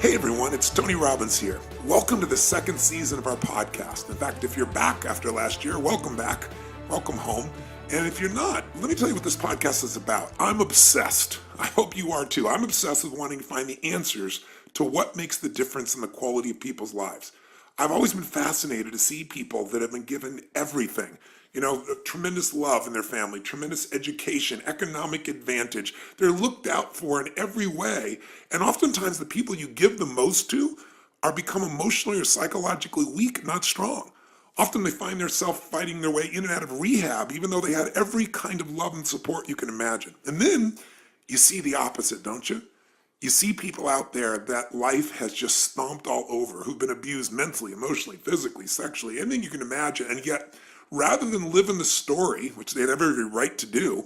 Hey everyone, it's Tony Robbins here. Welcome to the second season of our podcast. In fact, if you're back after last year, welcome back. Welcome home. And if you're not, let me tell you what this podcast is about. I'm obsessed. I hope you are too. I'm obsessed with wanting to find the answers to what makes the difference in the quality of people's lives. I've always been fascinated to see people that have been given everything. Tremendous love in their family, tremendous education, economic advantage. They're looked out for in every way. And oftentimes the people you give the most to are become emotionally or psychologically weak, not strong. Often they find themselves fighting their way in and out of rehab, even though they had every kind of love and support you can imagine. And then you see the opposite, don't you? You see people out there that life has just stomped all over, who've been abused mentally, emotionally, physically, sexually, anything you can imagine. And yet, rather than live in the story, which they had every right to do,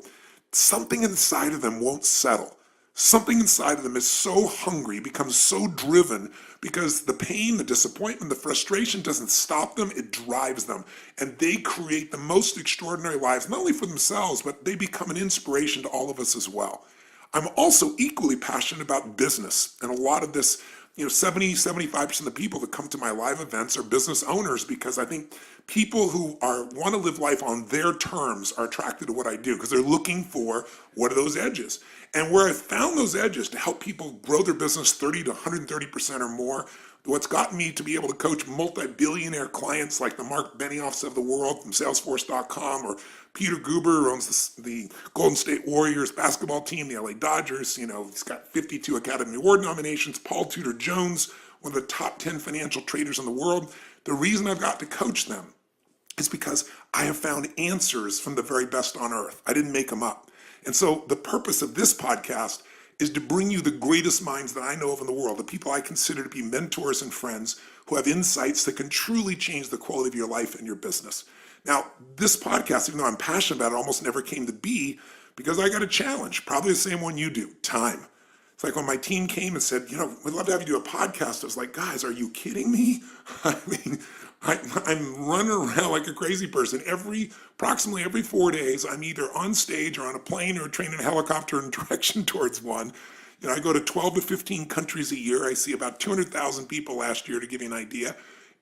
something inside of them won't settle. Something inside of them is so hungry, becomes so driven, because the pain, the disappointment, the frustration doesn't stop them, it drives them. And they create the most extraordinary lives, not only for themselves, but they become an inspiration to all of us as well. I'm also equally passionate about business, and a lot of this, 75% of the people that come to my live events are business owners, because I think people who want to live life on their terms are attracted to what I do, because they're looking for what are those edges. And where I've found those edges to help people grow their business 30 to 130% or more, what's gotten me to be able to coach multi-billionaire clients like the Mark Benioffs of the world from Salesforce.com, or Peter Guber, who owns the Golden State Warriors basketball team, the LA Dodgers. He's got 52 Academy Award nominations. Paul Tudor Jones, one of the top 10 financial traders in the world. The reason I've got to coach them is because I have found answers from the very best on earth. I didn't make them up. And so the purpose of this podcast is to bring you the greatest minds that I know of in the world, the people I consider to be mentors and friends who have insights that can truly change the quality of your life and your business. Now, this podcast, even though I'm passionate about it, almost never came to be because I got a challenge, probably the same one you do, time. It's like when my team came and said, we'd love to have you do a podcast. I was like, guys, are you kidding me? I mean, I'm running around like a crazy person. Approximately every 4 days, I'm either on stage or on a plane or a train and a helicopter in direction towards one. I go to 12 to 15 countries a year. I see about 200,000 people last year, to give you an idea.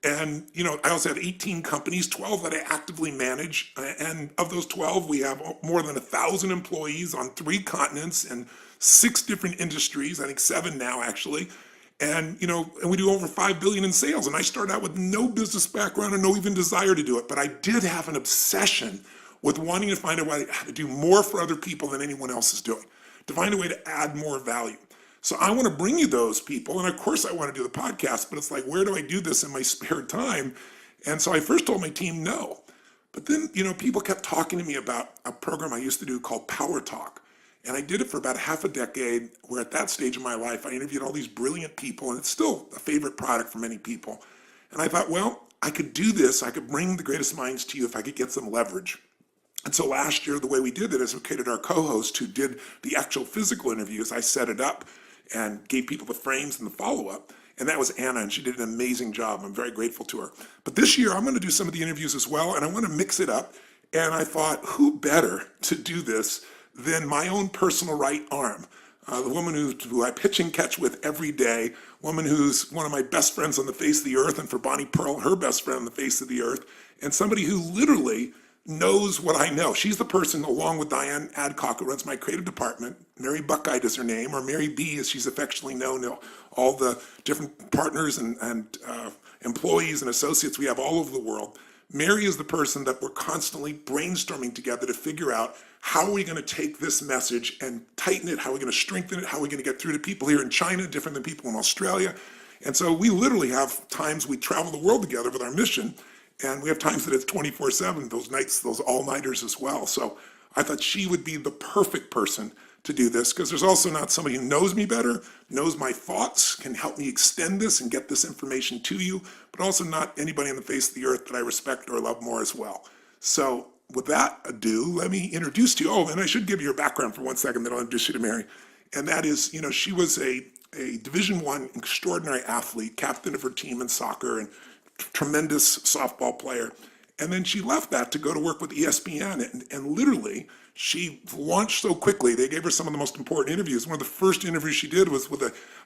And, I also have 18 companies, 12 that I actively manage. And of those 12, we have more than 1,000 employees on 3 continents and 6 different industries, I think 7 now actually. And, and we do over 5 billion in sales. And I started out with no business background and no even desire to do it. But I did have an obsession with wanting to find a way to do more for other people than anyone else is doing, to find a way to add more value. So I want to bring you those people. And of course I want to do the podcast, but it's like, where do I do this in my spare time? And so I first told my team no. But then, people kept talking to me about a program I used to do called Power Talk. And I did it for about half a decade, where at that stage of my life, I interviewed all these brilliant people, and it's still a favorite product for many people. And I thought, well, I could do this. I could bring the greatest minds to you if I could get some leverage. And so last year, the way we did it is we created our co-host who did the actual physical interviews. I set it up and gave people the frames and the follow-up. And that was Anna, and she did an amazing job. I'm very grateful to her. But this year, I'm going to do some of the interviews as well, and I want to mix it up. And I thought, who better to do this than my own personal right arm, the woman who I pitch and catch with every day, woman who's one of my best friends on the face of the earth, and for Bonnie Pearl, her best friend on the face of the earth, and somebody who literally knows what I know. She's the person, along with Diane Adcock, who runs my creative department. Mary Buckite is her name, or Mary B, as she's affectionately known. All the different partners and employees and associates we have all over the world. Mary is the person that we're constantly brainstorming together to figure out, how are we going to take this message and tighten it? How are we going to strengthen it? How are we going to get through to people here in China, different than people in Australia? And so we literally have times we travel the world together with our mission, and we have times that it's 24/7, those nights, those all-nighters as well. So I thought she would be the perfect person to do this, because there's also not somebody who knows me better, knows my thoughts, can help me extend this and get this information to you, but also not anybody on the face of the earth that I respect or love more as well. So with that ado, let me introduce to you, and I should give you her background for 1 second, then I'll introduce you to Mary. And that is, she was a Division I extraordinary athlete, captain of her team in soccer, and tremendous softball player. And then she left that to go to work with ESPN, and literally she launched so quickly. They gave her some of the most important interviews. One of the first interviews she did was with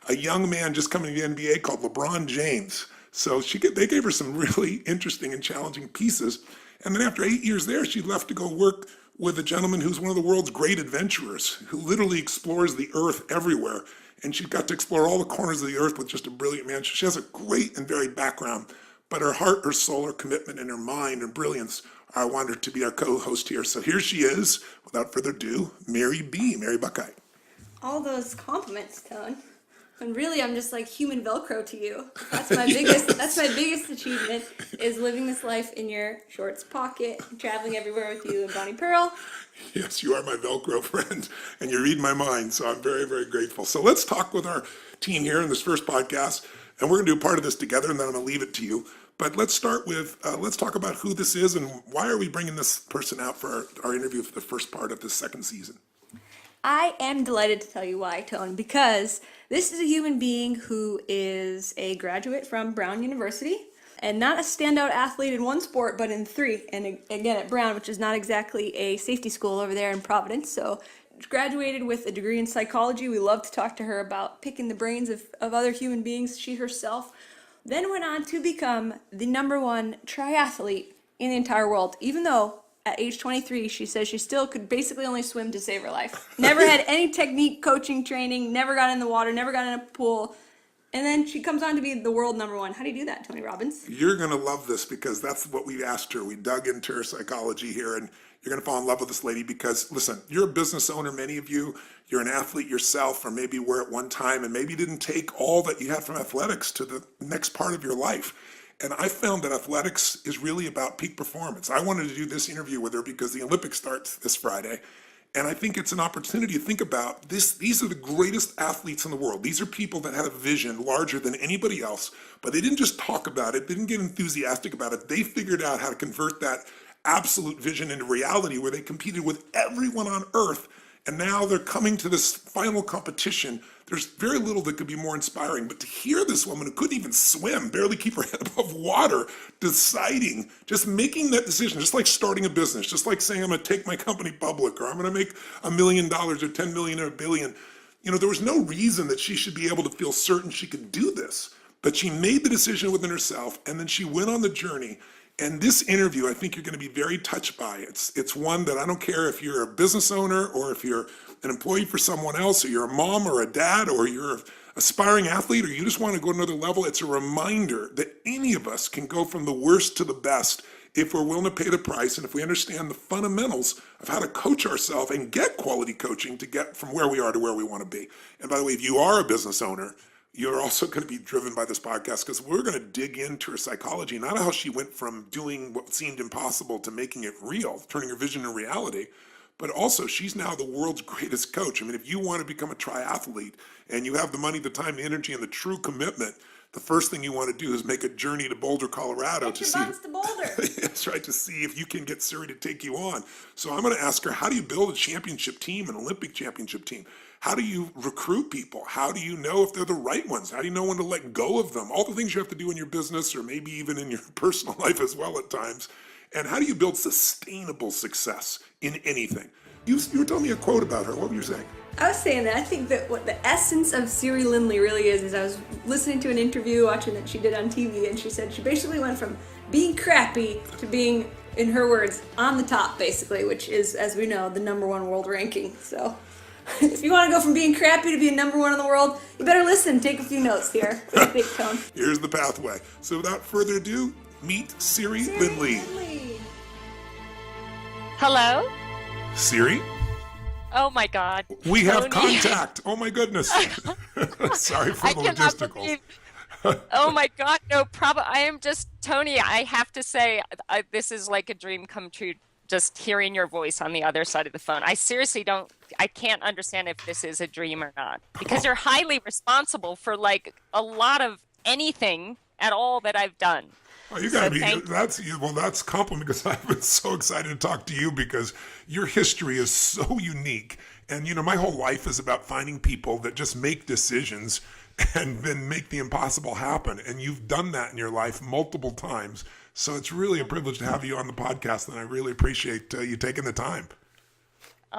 a young man just coming to the NBA called LeBron James. So they gave her some really interesting and challenging pieces. And then after 8 years there, she left to go work with a gentleman who's one of the world's great adventurers, who literally explores the earth everywhere. And she got to explore all the corners of the earth with just a brilliant man. She has a great and varied background, but her heart, her soul, her commitment, and her mind and brilliance, I want her to be our co-host here. So here she is, without further ado, Mary Buckeye. All those compliments, Tone. And really, I'm just like human Velcro to you. That's my biggest. That's my biggest achievement, is living this life in your shorts pocket, traveling everywhere with you and Bonnie Pearl. Yes, you are my Velcro friend, and you read my mind, so I'm very, very grateful. So let's talk with our team here in this first podcast, and we're going to do a part of this together, and then I'm going to leave it to you. But let's start with, let's talk about who this is and why are we bringing this person out for our interview for the first part of this second season. I am delighted to tell you why, Tone, because this is a human being who is a graduate from Brown University, and not a standout athlete in one sport, but in three. And again, at Brown, which is not exactly a safety school over there in Providence. So graduated with a degree in psychology. We love to talk to her about picking the brains of other human beings. She herself then went on to become the #1 triathlete in the entire world, even though at age 23, she says she still could basically only swim to save her life. Never had any technique coaching training, never got in the water, never got in a pool. And then she comes on to be the world #1. How do you do that, Tony Robbins? You're going to love this because that's what we asked her. We dug into her psychology here, and you're going to fall in love with this lady because, listen, you're a business owner, many of you. You're an athlete yourself, or maybe were at one time, and maybe you didn't take all that you had from athletics to the next part of your life. And I found that athletics is really about peak performance. I wanted to do this interview with her because the Olympics starts this Friday. And I think it's an opportunity to think about this. These are the greatest athletes in the world. These are people that had a vision larger than anybody else, but they didn't just talk about it. They didn't get enthusiastic about it. They figured out how to convert that absolute vision into reality, where they competed with everyone on earth. And now they're coming to this final competition. There's very little that could be more inspiring. But to hear this woman who couldn't even swim, barely keep her head above water, deciding, just making that decision, just like starting a business, just like saying I'm going to take my company public, or I'm going to make $1 million or 10 million or $1 billion. You know, there was no reason that she should be able to feel certain she could do this. But she made the decision within herself, and then she went on the journey. And this interview, I think you're going to be very touched by. It's one that I don't care if you're a business owner or if you're an employee for someone else, or you're a mom or a dad, or you're an aspiring athlete, or you just want to go to another level. It's a reminder that any of us can go from the worst to the best if we're willing to pay the price and if we understand the fundamentals of how to coach ourselves and get quality coaching to get from where we are to where we want to be. And by the way, if you are a business owner, you're also going to be driven by this podcast because we're going to dig into her psychology, not how she went from doing what seemed impossible to making it real, turning her vision into reality, but also she's now the world's greatest coach. I mean, if you want to become a triathlete and you have the money, the time, the energy, and the true commitment, the first thing you want to do is make a journey to Boulder, Colorado to see. To Boulder. That's right, to see if you can get Siri to take you on. So I'm going to ask her, how do you build a championship team, an Olympic championship team? How do you recruit people? How do you know if they're the right ones? How do you know when to let go of them? All the things you have to do in your business, or maybe even in your personal life as well at times. And how do you build sustainable success in anything? You were telling me a quote about her. What were you saying? I was saying that I think that what the essence of Siri Lindley really is I was listening to an interview, watching that she did on TV, and she said she basically went from being crappy to being, in her words, on the top, basically, which is, as we know, the #1 world ranking. So if you want to go from being crappy to being #1 in the world, you better listen, take a few notes here. What do you think, Tone? Here's the pathway. So without further ado, meet Siri Lindley. Hello? Siri? Oh my God. We have contact. Oh my goodness. Sorry for the logisticals. Oh my God, no problem. I am just, Tony, I have to say, this is like a dream come true, just hearing your voice on the other side of the phone. I seriously I can't understand if this is a dream or not, because you're highly responsible for like a lot of anything at all that I've done. Oh, you gotta be. That's compliment, because I've been so excited to talk to you because your history is so unique, and my whole life is about finding people that just make decisions and then make the impossible happen. And you've done that in your life multiple times, so it's really a privilege to have you on the podcast, and I really appreciate you taking the time.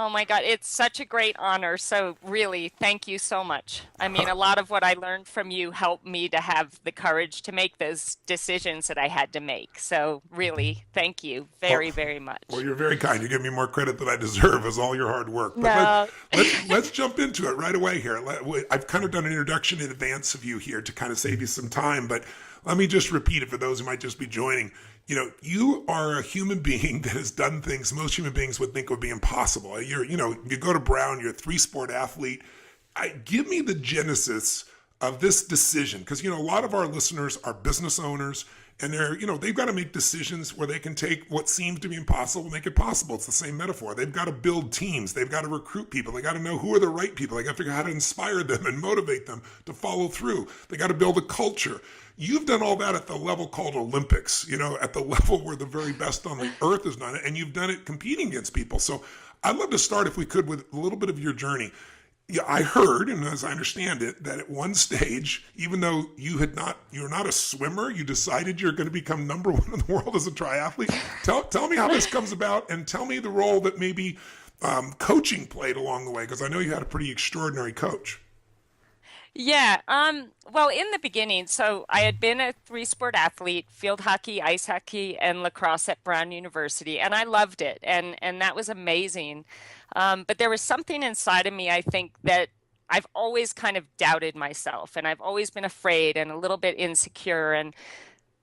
Oh my God, it's such a great honor. So really, thank you so much. I mean, a lot of what I learned from you helped me to have the courage to make those decisions that I had to make. So really, thank you Well, very, very well, much. you're very kind. You give me more credit than I deserve as all your hard work. But No. let's jump into it right away here. I've kind of done an introduction in advance of you here to kind of save you some time, but let me just repeat it for those who might just be joining. You are a human being that has done things most human beings would think would be impossible. You go to Brown, you're a three-sport athlete. Give me the genesis of this decision, because a lot of our listeners are business owners, and they've got to make decisions where they can take what seems to be impossible and make it possible. It's the same metaphor. They've got to build teams. They've got to recruit people. They got to know who are the right people. They got to figure out how to inspire them and motivate them to follow through. They got to build a culture. You've done all that at the level called Olympics, at the level where the very best on the earth has done it, and you've done it competing against people. So I'd love to start, if we could, with a little bit of your journey. Yeah, I heard, and as I understand it, that at one stage, even though you're not a swimmer, you decided you're going to become number one in the world as a triathlete. Tell me how this comes about, and tell me the role that maybe coaching played along the way, because I know you had a pretty extraordinary coach. Yeah, well, in the beginning, so I had been a three-sport athlete, field hockey, ice hockey, and lacrosse at Brown University, and I loved it, and that was amazing. But there was something inside of me, I think, that I've always kind of doubted myself, and I've always been afraid and a little bit insecure. And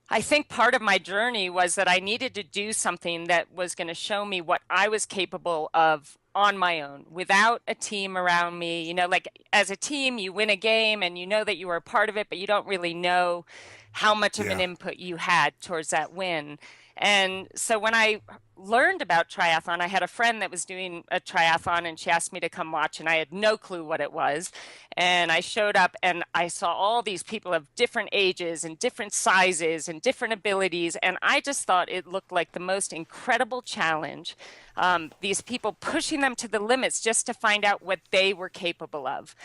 I think part of my journey was that I needed to do something that was going to show me what I was capable of on my own without a team around me. Like as a team, you win a game and you know that you were a part of it, but you don't really know how much of an Yeah. input you had towards that win. And so when I learned about triathlon, I had a friend that was doing a triathlon and she asked me to come watch, and I had no clue what it was. And I showed up and I saw all these people of different ages and different sizes and different abilities. And I just thought it looked like the most incredible challenge. These people pushing them to the limits just to find out what they were capable of.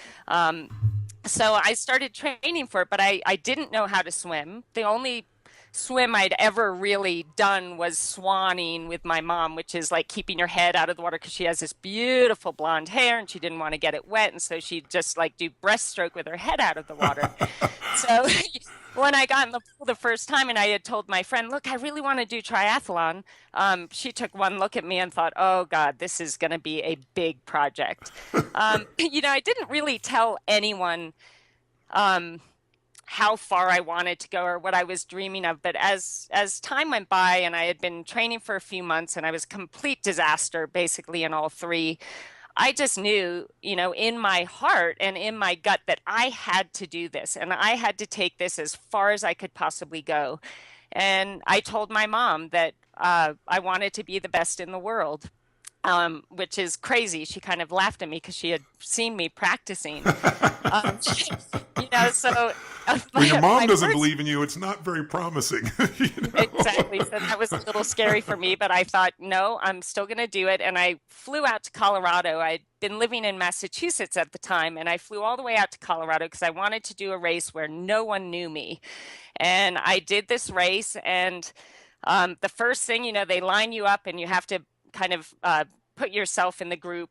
So I started training for it, but I didn't know how to swim. The only swim I'd ever really done was swanning with my mom, which is like keeping your head out of the water, because she has this beautiful blonde hair and she didn't want to get it wet. And so she'd just like do breaststroke with her head out of the water. So when I got in the pool the first time and I had told my friend, look, I really want to do triathlon, she took one look at me and thought, oh God, this is going to be a big project. I didn't really tell anyone how far I wanted to go or what I was dreaming of. But as time went by and I had been training for a few months and I was a complete disaster basically in all three, I just knew, in my heart and in my gut that I had to do this and I had to take this as far as I could possibly go. And I told my mom that I wanted to be the best in the world. Which is crazy. She kind of laughed at me because she had seen me practicing. Um, so When your mom my doesn't first believe in you, it's not very promising. exactly. So that was a little scary for me, but I thought, no, I'm still going to do it. And I flew out to Colorado. I'd been living in Massachusetts at the time, and I flew all the way out to Colorado because I wanted to do a race where no one knew me. And I did this race, and the first thing, they line you up and you have to kind of put yourself in the group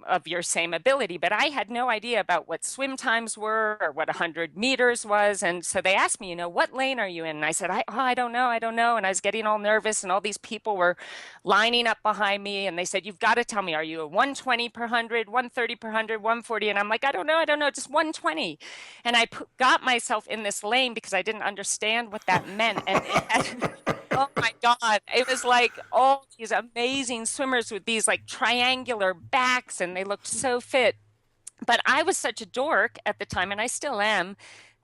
of your same ability. But I had no idea about what swim times were or what 100 meters was. And so they asked me, what lane are you in? And I said, I don't know. And I was getting all nervous, and all these people were lining up behind me. And they said, you've got to tell me, are you a 120 per 100, 130 per 100, 140? And I'm like, I don't know, just 120. And I got myself in this lane because I didn't understand what that meant. And it had, oh my God, it was like all these amazing swimmers with these like triangular backs, and they looked so fit. But I was such a dork at the time, and I still am,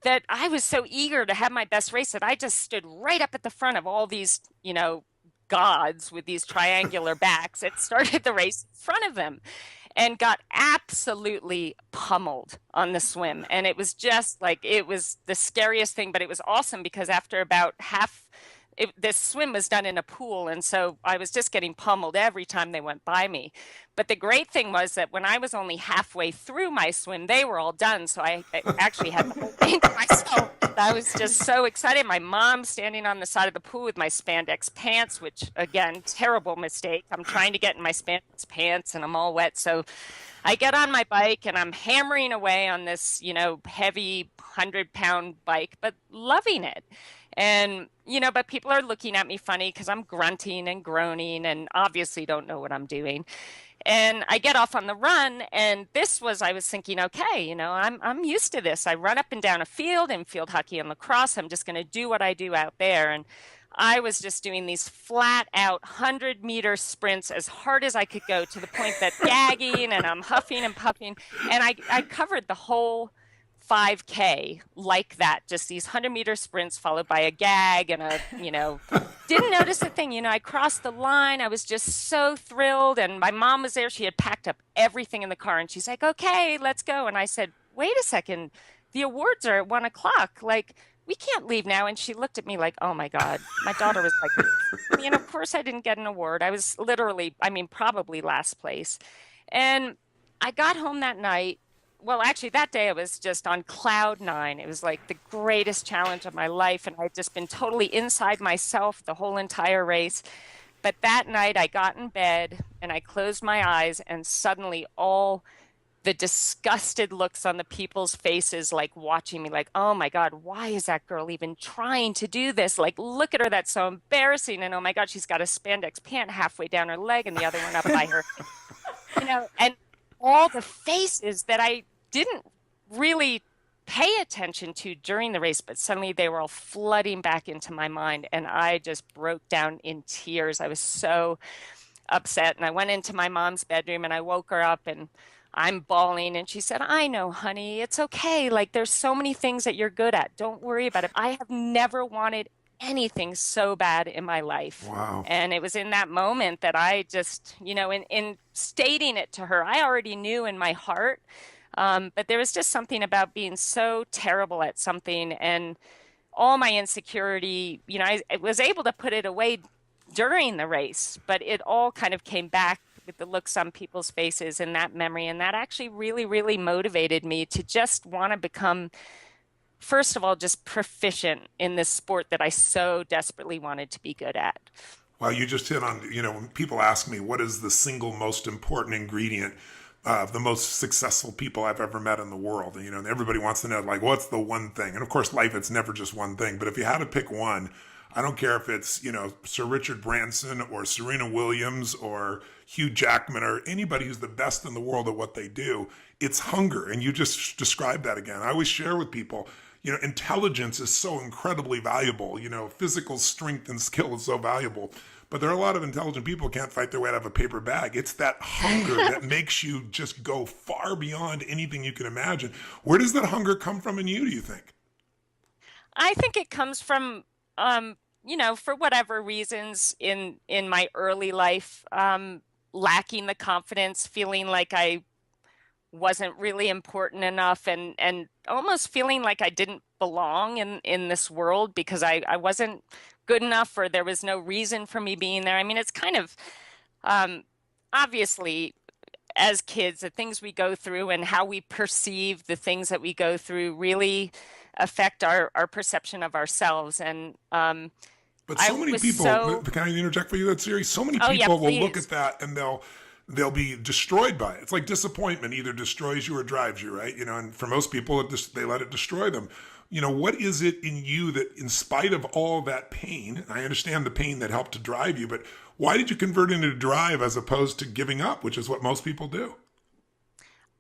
that I was so eager to have my best race that I just stood right up at the front of all these, gods with these triangular backs and started the race in front of them and got absolutely pummeled on the swim. And it was just like, it was the scariest thing, but it was awesome because after about half this swim was done in a pool, and so I was just getting pummeled every time they went by me. But the great thing was that when I was only halfway through my swim, they were all done. So I actually had the whole thing to myself. I was just so excited. My mom standing on the side of the pool with my spandex pants, which again, terrible mistake. I'm trying to get in my spandex pants and I'm all wet. So I get on my bike and I'm hammering away on this, heavy 100-pound bike, but loving it. And, but people are looking at me funny because I'm grunting and groaning and obviously don't know what I'm doing. And I get off on the run, and I was thinking, okay, I'm used to this. I run up and down a field in field hockey and lacrosse. I'm just going to do what I do out there. And I was just doing these flat out 100-meter sprints as hard as I could go, to the point that gagging and I'm huffing and puffing. And I covered the whole 5K like that, just these 100-meter sprints followed by a gag and didn't notice a thing. I crossed the line. I was just so thrilled. And my mom was there. She had packed up everything in the car and she's like, okay, let's go. And I said, wait a second, the awards are at 1:00. Like, we can't leave now. And she looked at me like, oh my God. My daughter was like, of course I didn't get an award. I was probably last place. And I got home that night. Well, actually, that day I was just on cloud 9. It was like the greatest challenge of my life. And I'd just been totally inside myself the whole entire race. But that night I got in bed and I closed my eyes, and suddenly all the disgusted looks on the people's faces, like watching me like, oh my God, why is that girl even trying to do this? Like, look at her. That's so embarrassing. And oh my God, she's got a spandex pant halfway down her leg and the other one up by her, and all the faces that I didn't really pay attention to during the race, but suddenly they were all flooding back into my mind. And I just broke down in tears. I was so upset. And I went into my mom's bedroom and I woke her up and I'm bawling. And she said, I know, honey, it's okay. Like, there's so many things that you're good at. Don't worry about it. I have never wanted anything so bad in my life. Wow. And it was in that moment that I just, in stating it to her, I already knew in my heart. But there was just something about being so terrible at something, and all my insecurity, I was able to put it away during the race, but it all kind of came back with the looks on people's faces and that memory. And that actually really, really motivated me to just want to become, first of all, just proficient in this sport that I so desperately wanted to be good at. Well, you just hit on, when people ask me what is the single most important ingredient of the most successful people I've ever met in the world, and everybody wants to know, like, what's the one thing? And of course, life, it's never just one thing. But if you had to pick one, I don't care if it's, Sir Richard Branson or Serena Williams or Hugh Jackman or anybody who's the best in the world at what they do, it's hunger. And you just described that again. I always share with people, intelligence is so incredibly valuable. Physical strength and skill is so valuable. But there are a lot of intelligent people who can't fight their way out of a paper bag. It's that hunger that makes you just go far beyond anything you can imagine. Where does that hunger come from in you, do you think? I think it comes from, for whatever reasons in my early life, lacking the confidence, feeling like I wasn't really important enough, and almost feeling like I didn't belong in this world because I wasn't good enough, or there was no reason for me being there. I mean, it's kind of obviously, as kids, the things we go through and how we perceive the things that we go through really affect our perception of ourselves. And but so many people, can I interject for you that series? So many people will look at that and they'll be destroyed by it. It's like disappointment either destroys you or drives you, right? And for most people, they let it destroy them. What is it in you that, in spite of all that pain, I understand the pain that helped to drive you, but why did you convert it into drive as opposed to giving up, which is what most people do?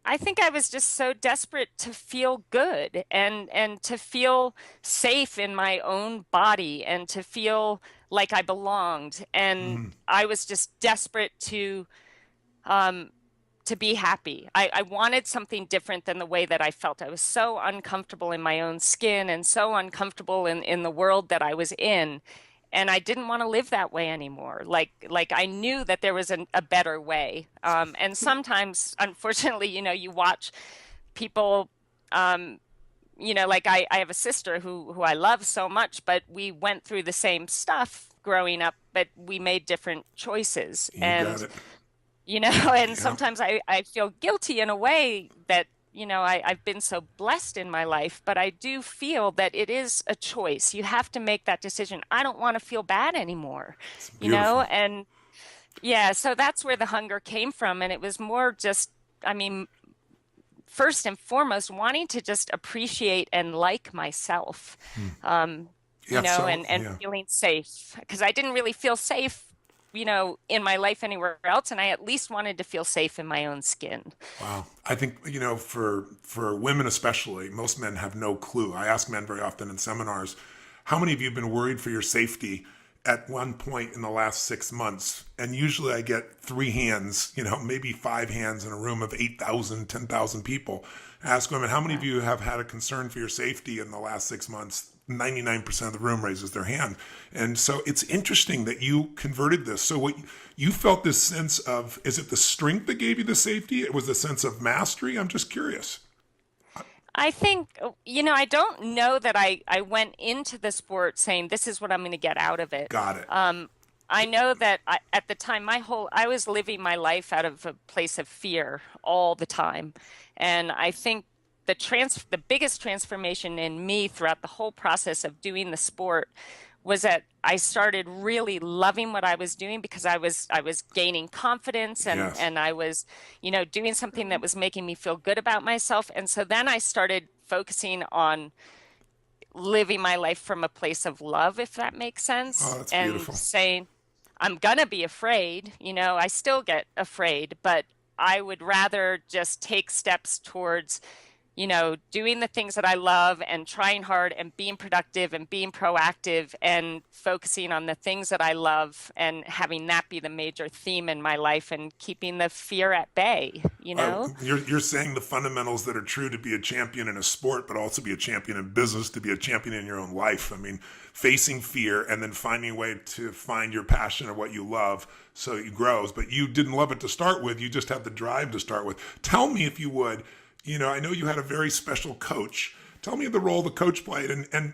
I think I was just so desperate to feel good and to feel safe in my own body and to feel like I belonged. And I was just desperate to be happy. I wanted something different than the way that I felt. I was so uncomfortable in my own skin and so uncomfortable in the world that I was in. And I didn't want to live that way anymore. Like I knew that there was a better way. And sometimes, unfortunately, you watch people like I have a sister who I love so much, but we went through the same stuff growing up, but we made different choices. You got And, it. and Yeah. sometimes I feel guilty in a way that, I've been so blessed in my life, but I do feel that it is a choice. You have to make that decision. I don't want to feel bad anymore, It's beautiful. and yeah, so that's where the hunger came from. And it was more just, I mean, first and foremost, wanting to just appreciate and like myself, Yeah. So, and yeah. feeling safe because I didn't really feel safe, in my life anywhere else. And I at least wanted to feel safe in my own skin. Wow. I think, for women especially, most men have no clue. I ask men very often in seminars, how many of you have been worried for your safety at one point in the last 6 months? And usually I get three hands, maybe five hands in a room of 8,000, 10,000 people. I ask women, how many of you have had a concern for your safety in the last 6 months? 99% of the room raises their hand. And so it's interesting that you converted this. So what you felt this sense of, is it the strength that gave you the safety? It was the sense of mastery? I'm just curious. I think, I don't know that I went into the sport saying this is what I'm going to get out of it. Got it. I know that at the time, I was living my life out of a place of fear all the time. And I think the biggest transformation in me throughout the whole process of doing the sport was that I started really loving what I was doing because I was gaining confidence Yes. and I was, doing something that was making me feel good about myself. And so then I started focusing on living my life from a place of love, if that makes Oh, sense, that's and beautiful. saying, I'm gonna be afraid, I still get afraid, but I would rather just take steps towards doing the things that I love and trying hard and being productive and being proactive and focusing on the things that I love and having that be the major theme in my life and keeping the fear at bay, you know? You're saying the fundamentals that are true to be a champion in a sport, but also be a champion in business, to be a champion in your own life. I mean, facing fear and then finding a way to find your passion or what you love so it grows. But you didn't love it to start with. You just had the drive to start with. Tell me, if you would, I know you had a very special coach. Tell me the role the coach played, and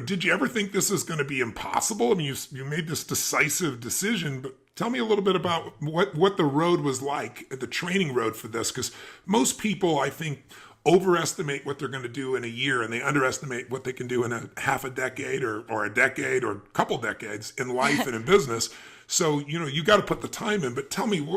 did you ever think this is going to be impossible? I mean, you made this decisive decision, but tell me a little bit about what the road was like, the training road for this, because most people, I think, overestimate what they're going to do in a year, and they underestimate what they can do in a half a decade or a decade or a couple decades in life and in business. So, you got to put the time in, but tell me,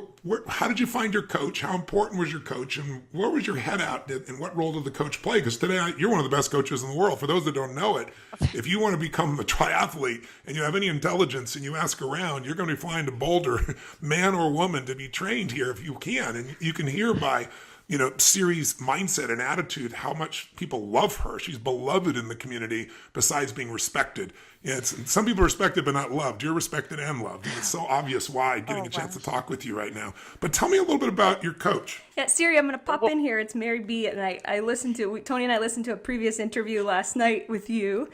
how did you find your coach? How important was your coach? And where was your head at? And what role did the coach play? Because today, you're one of the best coaches in the world. For those that don't know it, if you want to become a triathlete and you have any intelligence and you ask around, you're going to be flying to Boulder, man or woman, to be trained here if you can. And you can hear by Siri's mindset and attitude, how much people love her. She's beloved in the community besides being respected. Some people are respected but not loved. You're respected and loved. And it's so obvious why, getting Oh, a wow. chance to talk with you right now. But tell me a little bit about your coach. Yeah, Siri, I'm gonna pop Well, in here. It's Mary B, and I listened to Tony and I listened to a previous interview last night with you,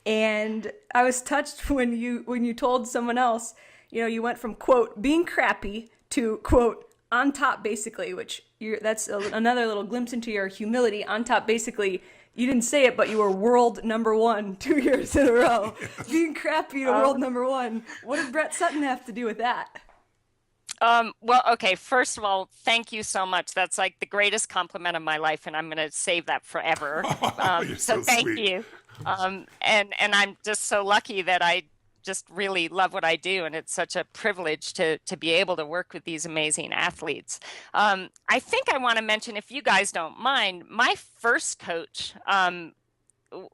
and I was touched when you told someone else, you went from quote being crappy to quote on top basically, which that's another little glimpse into your humility. On top basically, you didn't say it, but you were world number one 2 years in a row. Being crappy to world number one. What did Brett Sutton have to do with that? well, okay, first of all, thank you so much. That's like the greatest compliment of my life, and I'm going to save that forever. You're So so thank sweet. you. And I'm just so lucky that I just really love what I do, and it's such a privilege to be able to work with these amazing athletes. I think I want to mention, if you guys don't mind, my first coach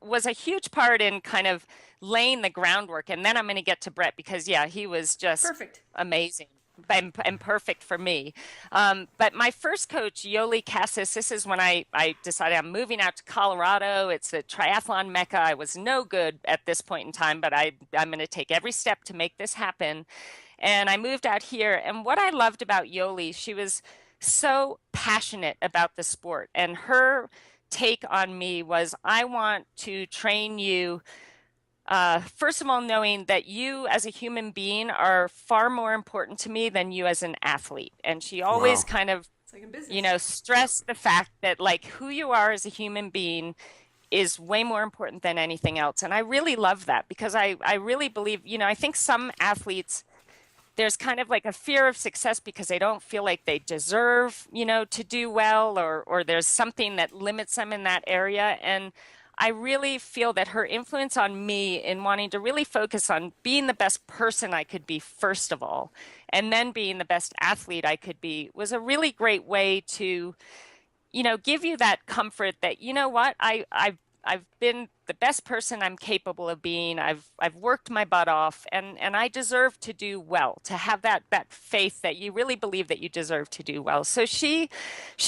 was a huge part in kind of laying the groundwork, and then I'm going to get to Brett because yeah, he was just Perfect. amazing. And perfect for me. But my first coach, Yoli Cassis, this is when I decided I'm moving out to Colorado. It's a triathlon mecca. I was no good at this point in time, but I'm going to take every step to make this happen. And I moved out here. And what I loved about Yoli, she was so passionate about the sport. And her take on me was, I want to train you first of all, knowing that you as a human being are far more important to me than you as an athlete. And she always Wow. kind of, It's like in business. stressed the fact that like who you are as a human being is way more important than anything else. And I really love that because I really believe, I think some athletes, there's kind of like a fear of success because they don't feel like they deserve, to do well, or there's something that limits them in that area. And I really feel that her influence on me in wanting to really focus on being the best person I could be, first of all, and then being the best athlete I could be, was a really great way to, give you that comfort that, you know what, I've been the best person I'm capable of being. I've worked my butt off, and I deserve to do well, to have that faith that you really believe that you deserve to do well. So she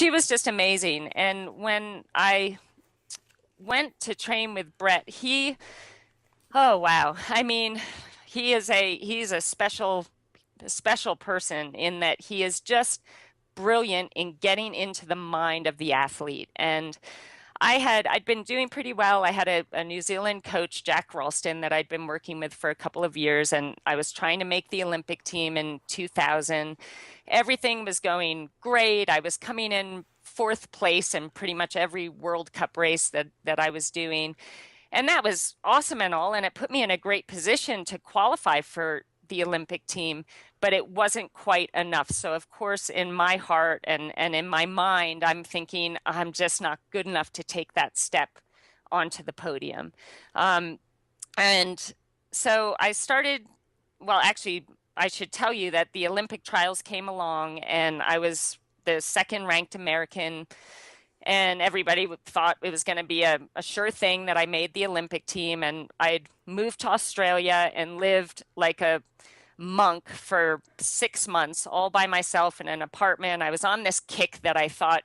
was just amazing. And when I went to train with Brett, oh wow. I mean, he's a special person in that he is just brilliant in getting into the mind of the athlete. And I'd been doing pretty well. I had a New Zealand coach, Jack Ralston, that I'd been working with for a couple of years, and I was trying to make the Olympic team in 2000. Everything was going great. I was coming in fourth place in pretty much every World Cup race that I was doing. And that was awesome and all, and it put me in a great position to qualify for the Olympic team, but it wasn't quite enough. So of course, in my heart and in my mind, I'm thinking I'm just not good enough to take that step onto the podium. And so I started, well, actually, I should tell you that the Olympic trials came along and I was the second ranked American, and everybody thought it was going to be a sure thing that I made the Olympic team. And I'd moved to Australia and lived like a monk for 6 months all by myself in an apartment. I was on this kick that I thought,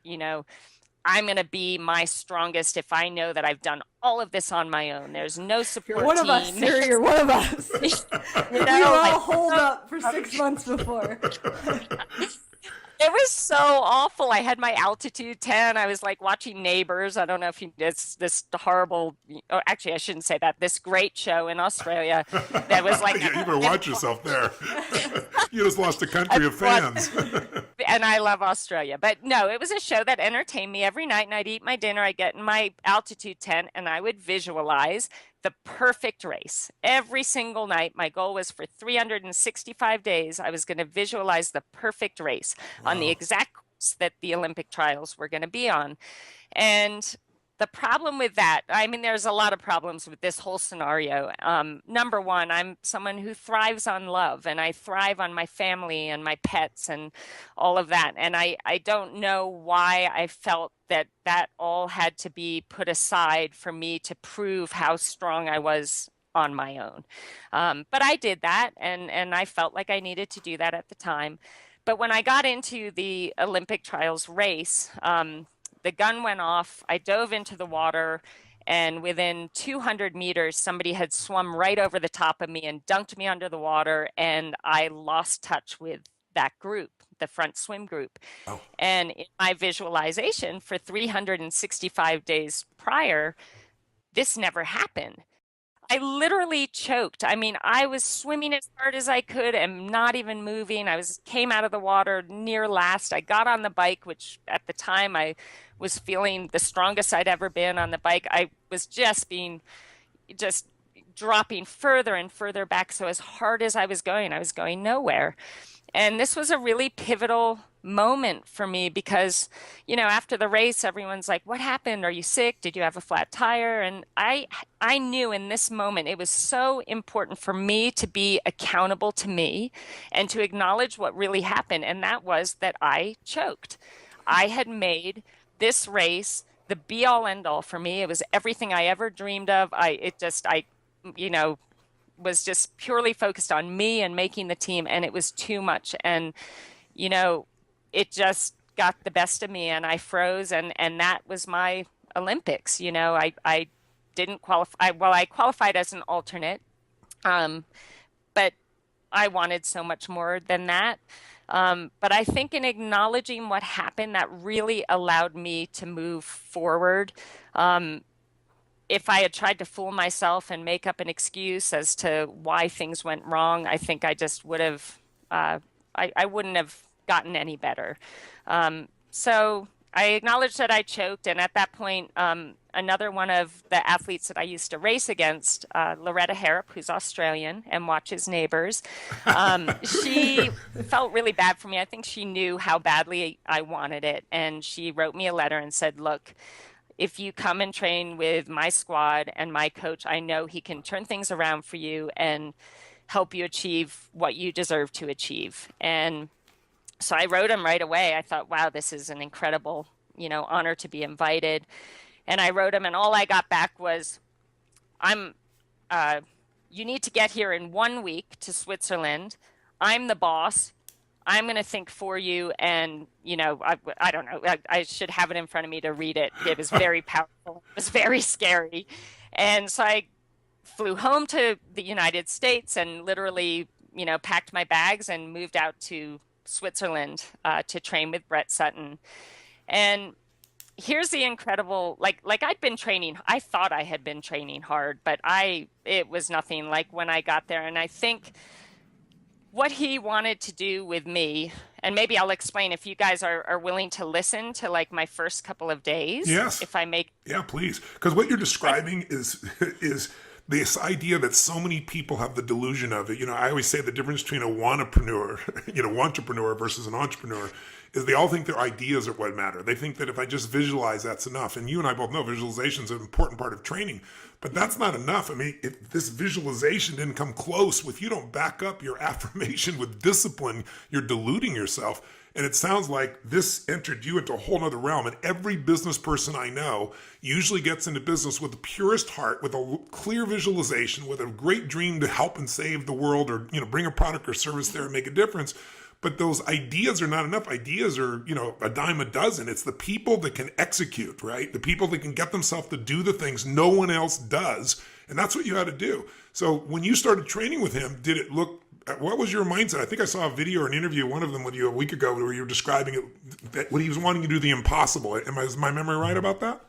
I'm going to be my strongest if I know that I've done all of this on my own. There's no support You're one team. of us, Sarah. You're one of us. We were all like, holed up for 6 months before. It was so awful. I had my altitude 10. I was like watching Neighbors. I don't know if it's this horrible, or actually I shouldn't say that, this great show in Australia that was like. You better watch yourself there. You just lost a country of fans. And I love Australia. But no, it was a show that entertained me every night, and I'd eat my dinner. I'd get in my altitude tent and I would visualize the perfect race. Every single night, my goal was for 365 days, I was going to visualize the perfect race on the exact course that the Olympic trials were going to be on. And the problem with that, I mean, there's a lot of problems with this whole scenario. Number one, I'm someone who thrives on love, and I thrive on my family and my pets and all of that. And I don't know why I felt that all had to be put aside for me to prove how strong I was on my own. But I did that, and I felt like I needed to do that at the time. But when I got into the Olympic trials race, the gun went off. I dove into the water, and within 200 meters, somebody had swum right over the top of me and dunked me under the water, and I lost touch with that group, the front swim group. Oh. And in my visualization for 365 days prior, this never happened. I literally choked. I mean, I was swimming as hard as I could and not even moving. Came out of the water near last. I got on the bike, which at the time I was feeling the strongest I'd ever been on the bike. I was just dropping further and further back. So as hard as I was going nowhere. And this was a really pivotal moment for me because, after the race, everyone's like, what happened? Are you sick? Did you have a flat tire? And I knew in this moment, it was so important for me to be accountable to me and to acknowledge what really happened. And that was that I choked. I had made this race the be all end all for me. It was everything I ever dreamed of. Was just purely focused on me and making the team, and it was too much. And, it just got the best of me, and I froze, and that was my Olympics. I didn't qualify. Well, I qualified as an alternate, but I wanted so much more than that. But I think in acknowledging what happened, that really allowed me to move forward. If I had tried to fool myself and make up an excuse as to why things went wrong, I think I just would have, I wouldn't have gotten any better. So I acknowledged that I choked, and at that point, another one of the athletes that I used to race against, Loretta Harrop, who's Australian and watches Neighbors, she felt really bad for me. I think she knew how badly I wanted it, and she wrote me a letter and said, "Look, if you come and train with my squad and my coach, I know he can turn things around for you and help you achieve what you deserve to achieve." And so I wrote him right away. I thought, wow, this is an incredible, honor to be invited. And I wrote him, and all I got back was, I'm, you need to get here in 1 week to Switzerland. I'm the boss. I'm going to think for you. And, I don't know, I should have it in front of me to read it. It was very powerful. It was very scary. And so I flew home to the United States and literally, packed my bags and moved out to Switzerland to train with Brett Sutton. And here's the incredible, like I'd been training, I thought I had been training hard, but it was nothing like when I got there. And I think what he wanted to do with me, and maybe I'll explain if you guys are willing to listen to like my first couple of days. Yes. If I make. Yeah, please. Because what you're describing is this idea that so many people have the delusion of it. I always say the difference between a entrepreneur versus an entrepreneur is they all think their ideas are what matter. They think that if I just visualize, that's enough. And you and I both know visualization is an important part of training, but that's not enough. I mean, if this visualization didn't come close, if you don't back up your affirmation with discipline, you're deluding yourself. And it sounds like this entered you into a whole other realm. And every business person I know usually gets into business with the purest heart, with a clear visualization, with a great dream to help and save the world, or bring a product or service there and make a difference. But those ideas are not enough. Ideas are, a dime a dozen. It's the people that can execute, right? The people that can get themselves to do the things no one else does. And that's what you had to do. So when you started training with him, what was your mindset? I think I saw a video or an interview, one of them with you a week ago, where you were describing it, that when he was wanting to do the impossible. Is my memory right about that?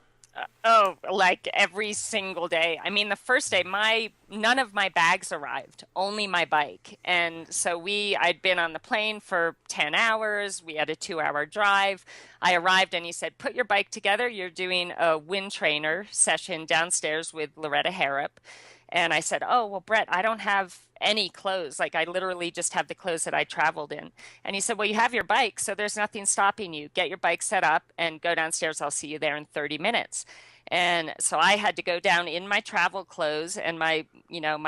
Like every single day. I mean, the first day, none of my bags arrived, only my bike. And so I'd been on the plane for 10 hours. We had a 2-hour drive. I arrived and he said, "Put your bike together. You're doing a wind trainer session downstairs with Loretta Harrop." And I said, "Oh, well, Brett, I don't have any clothes. Like I literally just have the clothes that I traveled in." And he said, "Well, you have your bike, so there's nothing stopping you. Get your bike set up and go downstairs. I'll see you there in 30 minutes. And so I had to go down in my travel clothes and my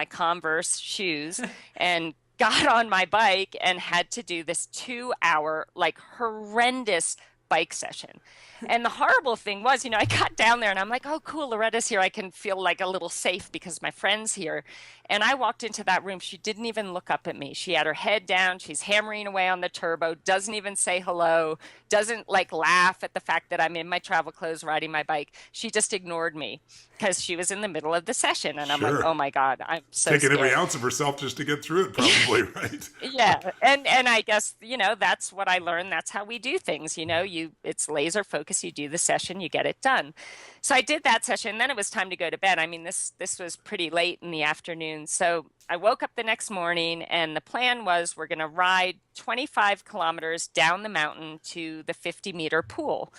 Converse shoes and got on my bike and had to do this 2-hour, like horrendous bike session. And the horrible thing was, I got down there and I'm like, "Oh, cool, Loretta's here. I can feel like a little safe because my friend's here." And I walked into that room. She didn't even look up at me. She had her head down. She's hammering away on the turbo, doesn't even say hello, doesn't like laugh at the fact that I'm in my travel clothes riding my bike. She just ignored me because she was in the middle of the session. And I'm like, oh my God, I'm so taking scared. every ounce of herself just to get through it, probably, right? Yeah. And I guess, that's what I learned. That's how we do things. It's laser focus. You do the session, you get it done. So I did that session. And then it was time to go to bed. I mean, this was pretty late in the afternoon. So I woke up the next morning and the plan was we're going to ride 25 kilometers down the mountain to the 50-meter pool.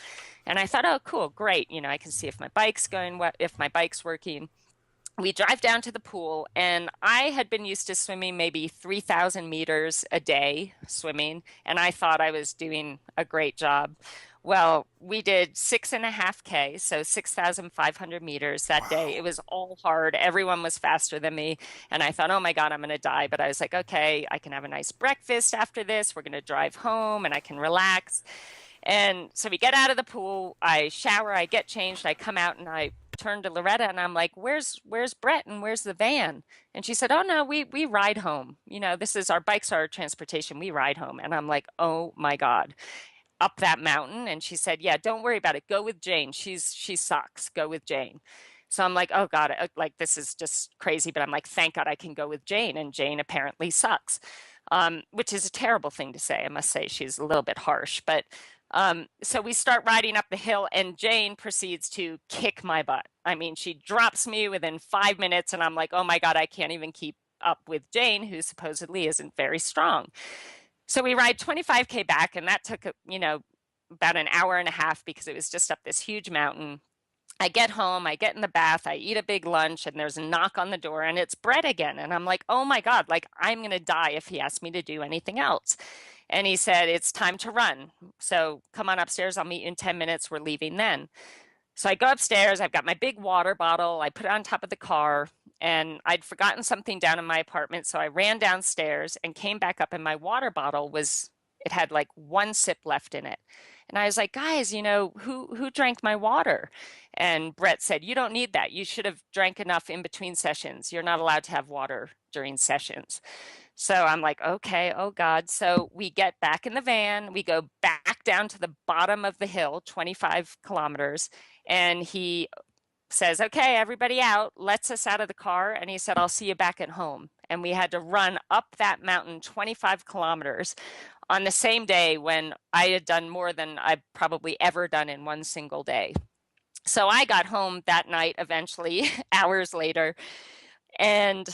And I thought, oh, cool, great. I can see if my bike's if my bike's working. We drive down to the pool, and I had been used to swimming maybe 3,000 meters a day swimming, and I thought I was doing a great job. Well, we did 6.5K, so 6,500 meters that day. It was all hard. Everyone was faster than me. And I thought, oh my God, I'm going to die. But I was like, okay, I can have a nice breakfast after this. We're going to drive home and I can relax. And so we get out of the pool, I shower, I get changed, I come out and I turn to Loretta and I'm like, where's Brett and where's the van? And she said, oh no, we ride home. This is our bikes, our transportation. We ride home. And I'm like, oh my God. Up that mountain. And she said, yeah, don't worry about it. Go with Jane. She sucks. Go with Jane. So I'm like, oh God, like this is just crazy. But I'm like, thank God I can go with Jane. And Jane apparently sucks, which is a terrible thing to say. I must say she's a little bit harsh. But so we start riding up the hill and Jane proceeds to kick my butt. I mean, she drops me within 5 minutes and I'm like, oh my God, I can't even keep up with Jane, who supposedly isn't very strong. So we ride 25K back, and that took, about an hour and a half because it was just up this huge mountain. I get home, I get in the bath, I eat a big lunch, and there's a knock on the door, and it's Brett again. And I'm like, oh my God, like I'm going to die if he asks me to do anything else. And he said, it's time to run. So come on upstairs. I'll meet you in 10 minutes. We're leaving then. So I go upstairs. I've got my big water bottle. I put it on top of the car, and I'd forgotten something down in my apartment. So I ran downstairs and came back up, and my water bottle it had like one sip left in it. And I was like, guys, who drank my water? And Brett said, you don't need that. You should have drank enough in between sessions. You're not allowed to have water during sessions. So I'm like, okay, oh God. So we get back in the van. We go back down to the bottom of the hill, 25 kilometers. And he says, okay, everybody out, lets us out of the car. And he said, I'll see you back at home. And we had to run up that mountain 25 kilometers on the same day when I had done more than I've probably ever done in one single day. So I got home that night eventually, hours later. And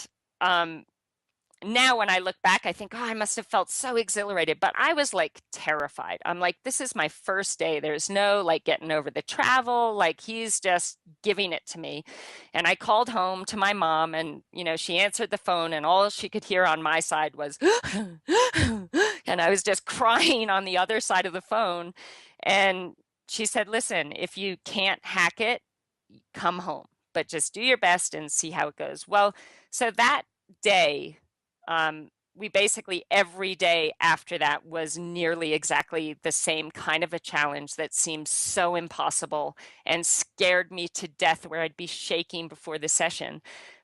now when I look back, I think, oh, I must have felt so exhilarated, but I was like terrified. I'm like, this is my first day. There's no like getting over the travel. Like he's just giving it to me. And I called home to my mom and, she answered the phone and all she could hear on my side was, and I was just crying on the other side of the phone. And she said, listen, if you can't hack it, come home, but just do your best and see how it goes. Well, so that day, we basically every day after that was nearly exactly the same kind of a challenge that seemed so impossible and scared me to death where I'd be shaking before the session.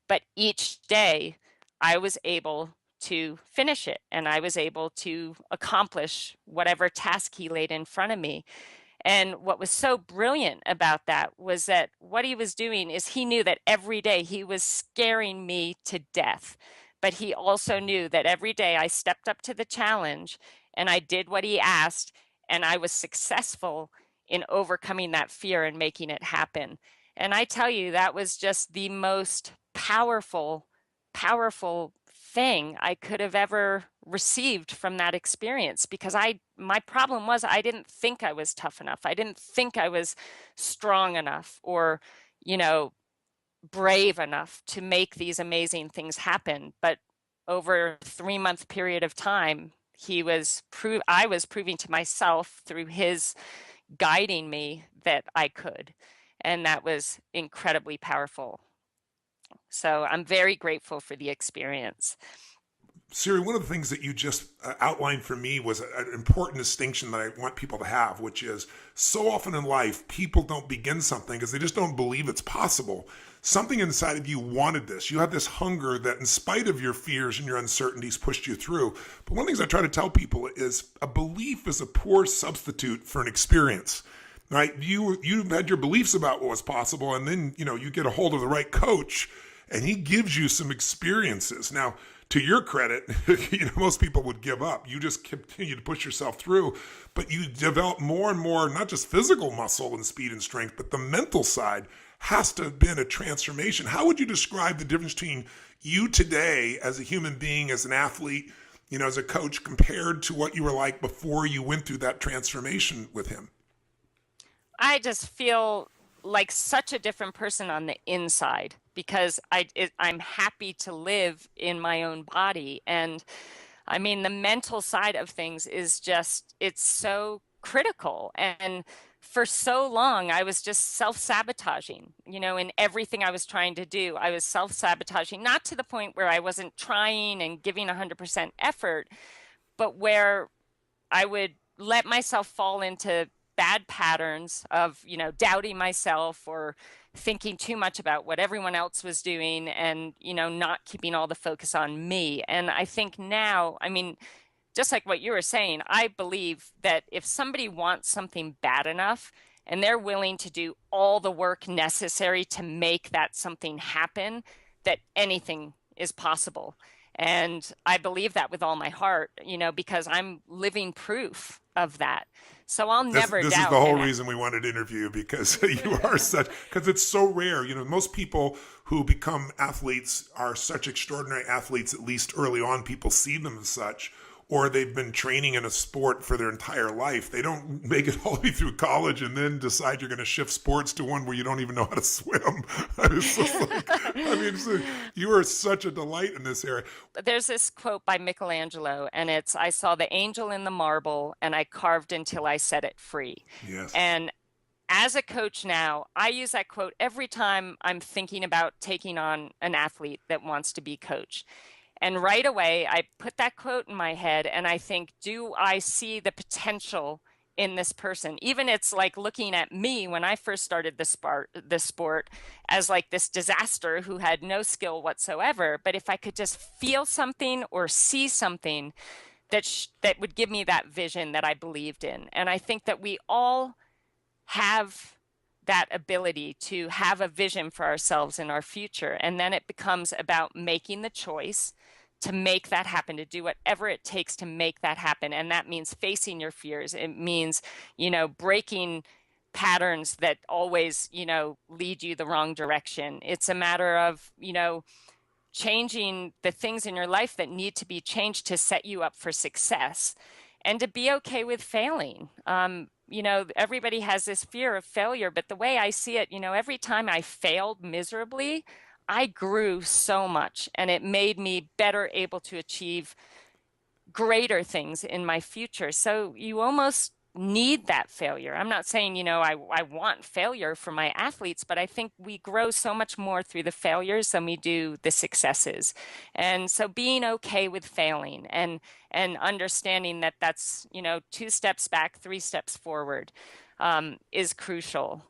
But each day I was able to finish it and I was able to accomplish whatever task he laid in front of me. And what was so brilliant about that was that what he was doing is he knew that every day he was scaring me to death. But he also knew that every day I stepped up to the challenge and I did what he asked and I was successful in overcoming that fear and making it happen. And I tell you, that was just the most powerful thing I could have ever received from that experience because my problem was I didn't think I was tough enough. I didn't think I was strong enough or, brave enough to make these amazing things happen. But over a 3-month period of time, I was proving to myself through his guiding me that I could. And that was incredibly powerful. So I'm very grateful for the experience. Siri, one of the things that you just outlined for me was an important distinction that I want people to have, which is so often in life, people don't begin something because they just don't believe it's possible. Something inside of you wanted this. You had this hunger that in spite of your fears and your uncertainties pushed you through. But one of the things I try to tell people is a belief is a poor substitute for an experience. Right? You had your beliefs about what was possible, and then you get a hold of the right coach and he gives you some experiences. Now, to your credit, most people would give up. You just continue to push yourself through, but you develop more and more, not just physical muscle and speed and strength, but the mental side has to have been a transformation. How would you describe the difference between you today as a human being, as an athlete, as a coach, compared to what you were like before you went through that transformation with him? I just feel like such a different person on the inside because I'm happy to live in my own body. And I mean, the mental side of things is it's so critical. And for so long, I was just self-sabotaging, in everything I was trying to do. I was self-sabotaging, not to the point where I wasn't trying and giving 100% effort, but where I would let myself fall into bad patterns of, doubting myself or thinking too much about what everyone else was doing and, not keeping all the focus on me. And I think now, just like what you were saying, I believe that if somebody wants something bad enough and they're willing to do all the work necessary to make that something happen, that anything is possible. And I believe that with all my heart, because I'm living proof of that. So I'll never doubt. This is the whole reason we wanted to interview you, because you are because it's so rare. Most people who become athletes are such extraordinary athletes, at least early on, people see them as such, or they've been training in a sport for their entire life. They don't make it all the way through college and then decide you're going to shift sports to one where you don't even know how to swim. It's just like, I mean, you are such a delight in this area. There's this quote by Michelangelo, and it's, I saw the angel in the marble and I carved until I set it free. Yes. And as a coach now, I use that quote every time I'm thinking about taking on an athlete that wants to be coached. And right away, I put that quote in my head and I think, do I see the potential in this person? Even it's like looking at me when I first started the sport as like this disaster who had no skill whatsoever. But if I could just feel something or see something that would give me that vision that I believed in. And I think that we all have that ability to have a vision for ourselves in our future. And then it becomes about making the choice to make that happen, to do whatever it takes to make that happen. And that means facing your fears. It means, breaking patterns that always, lead you the wrong direction. It's a matter of, changing the things in your life that need to be changed to set you up for success, and to be okay with failing. Everybody has this fear of failure, but the way I see it, every time I failed miserably, I grew so much, and it made me better able to achieve greater things in my future. So you almost need that failure. I'm not saying, I want failure for my athletes, but I think we grow so much more through the failures than we do the successes. And so being okay with failing and understanding that that's, 2 steps back, 3 steps forward, is crucial.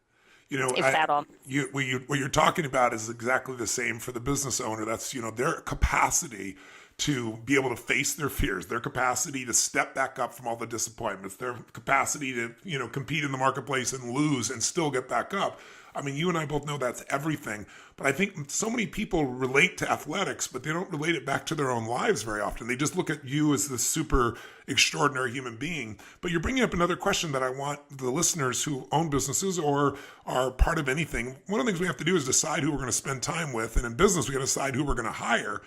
What you're talking about is exactly the same for the business owner. That's, their capacity to be able to face their fears, their capacity to step back up from all the disappointments, their capacity to, compete in the marketplace and lose and still get back up. I mean, you and I both know that's everything. But I think so many people relate to athletics, but they don't relate it back to their own lives very often. They just look at you as this super extraordinary human being. But you're bringing up another question that I want the listeners who own businesses or are part of anything. One of the things we have to do is decide who we're going to spend time with. And in business, we got to decide who we're going to hire.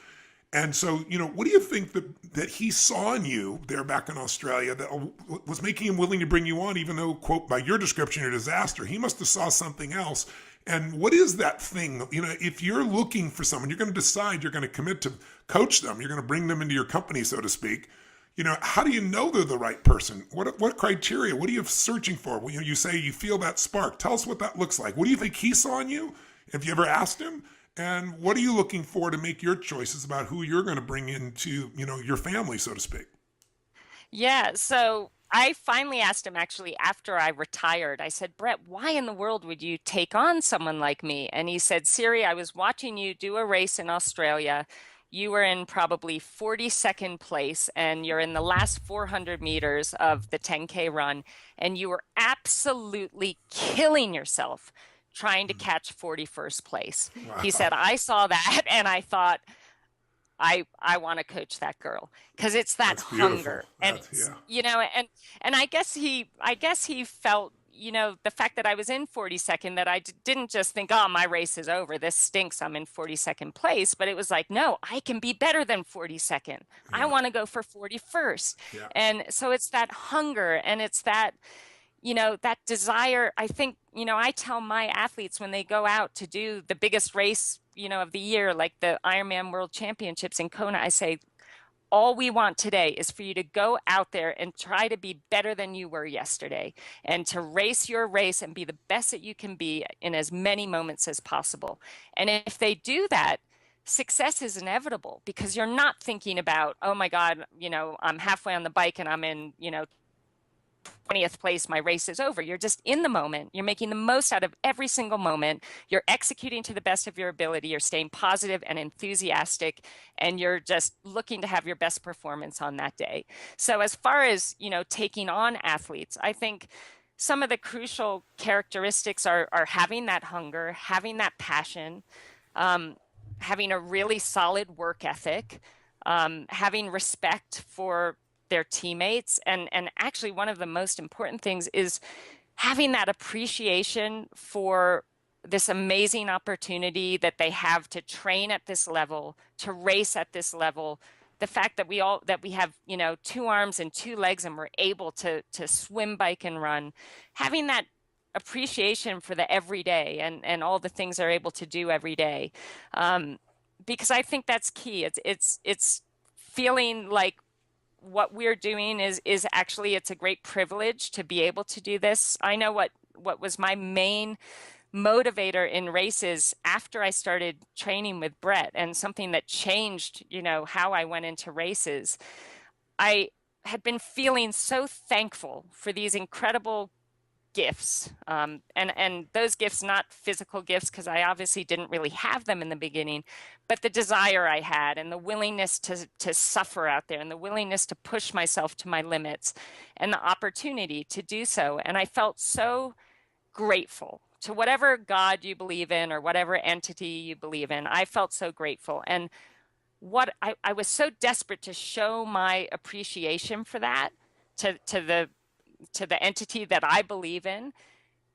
And so, what do you think that he saw in you there back in Australia that was making him willing to bring you on, even though, quote, by your description, you're a disaster? He must have saw something else. And what is that thing? If you're looking for someone, you're going to decide you're going to commit to coach them. You're going to bring them into your company, so to speak. How do you know they're the right person? What criteria? What are you searching for? Well, you say you feel that spark. Tell us what that looks like. What do you think he saw in you? Have you ever asked him? And what are you looking for to make your choices about who you're going to bring into, your family, so to speak? Yeah, so I finally asked him actually after I retired. I said, Brett, why in the world would you take on someone like me? And he said, Siri, I was watching you do a race in Australia. You were in probably 42nd place, and you're in the last 400 meters of the 10K run, and you were absolutely killing yourself trying to catch 41st place. Wow. He said, I saw that and I thought, I want to coach that girl, because it's that hunger. And and I guess he felt, the fact that I was in 42nd, that I didn't just think, oh, my race is over, this stinks, I'm in 42nd place, but it was like, no, I can be better than 42nd. Yeah. I want to go for 41st. Yeah. And so it's that hunger, and it's that, that desire. I think, I tell my athletes when they go out to do the biggest race, of the year, like the Ironman World Championships in Kona, I say, all we want today is for you to go out there and try to be better than you were yesterday, and to race your race and be the best that you can be in as many moments as possible. And if they do that, success is inevitable, because you're not thinking about, oh my God, I'm halfway on the bike and I'm in, 20th place, my race is over. You're just in the moment. You're making the most out of every single moment. You're executing to the best of your ability. You're staying positive and enthusiastic, and you're just looking to have your best performance on that day. So as far as, taking on athletes, I think some of the crucial characteristics are having that hunger, having that passion, having a really solid work ethic, having respect for their teammates. And actually, one of the most important things is having that appreciation for this amazing opportunity that they have to train at this level, to race at this level, the fact that we have, you know, 2 arms and 2 legs and we're able to swim, bike, and run, having that appreciation for the everyday and all the things they're able to do every day. Because I think that's key. It's feeling like what we're doing is actually, it's a great privilege to be able to do this. I know what was my main motivator in races after I started training with Brett, and something that changed, you know, how I went into races. I had been feeling so thankful for these incredible gifts, and those gifts, not physical gifts, because I obviously didn't really have them in the beginning, but the desire I had and the willingness to suffer out there and the willingness to push myself to my limits and the opportunity to do so. And I felt so grateful to whatever God you believe in or whatever entity you believe in. I felt so grateful. And what I was so desperate to show my appreciation for that to the entity that I believe in,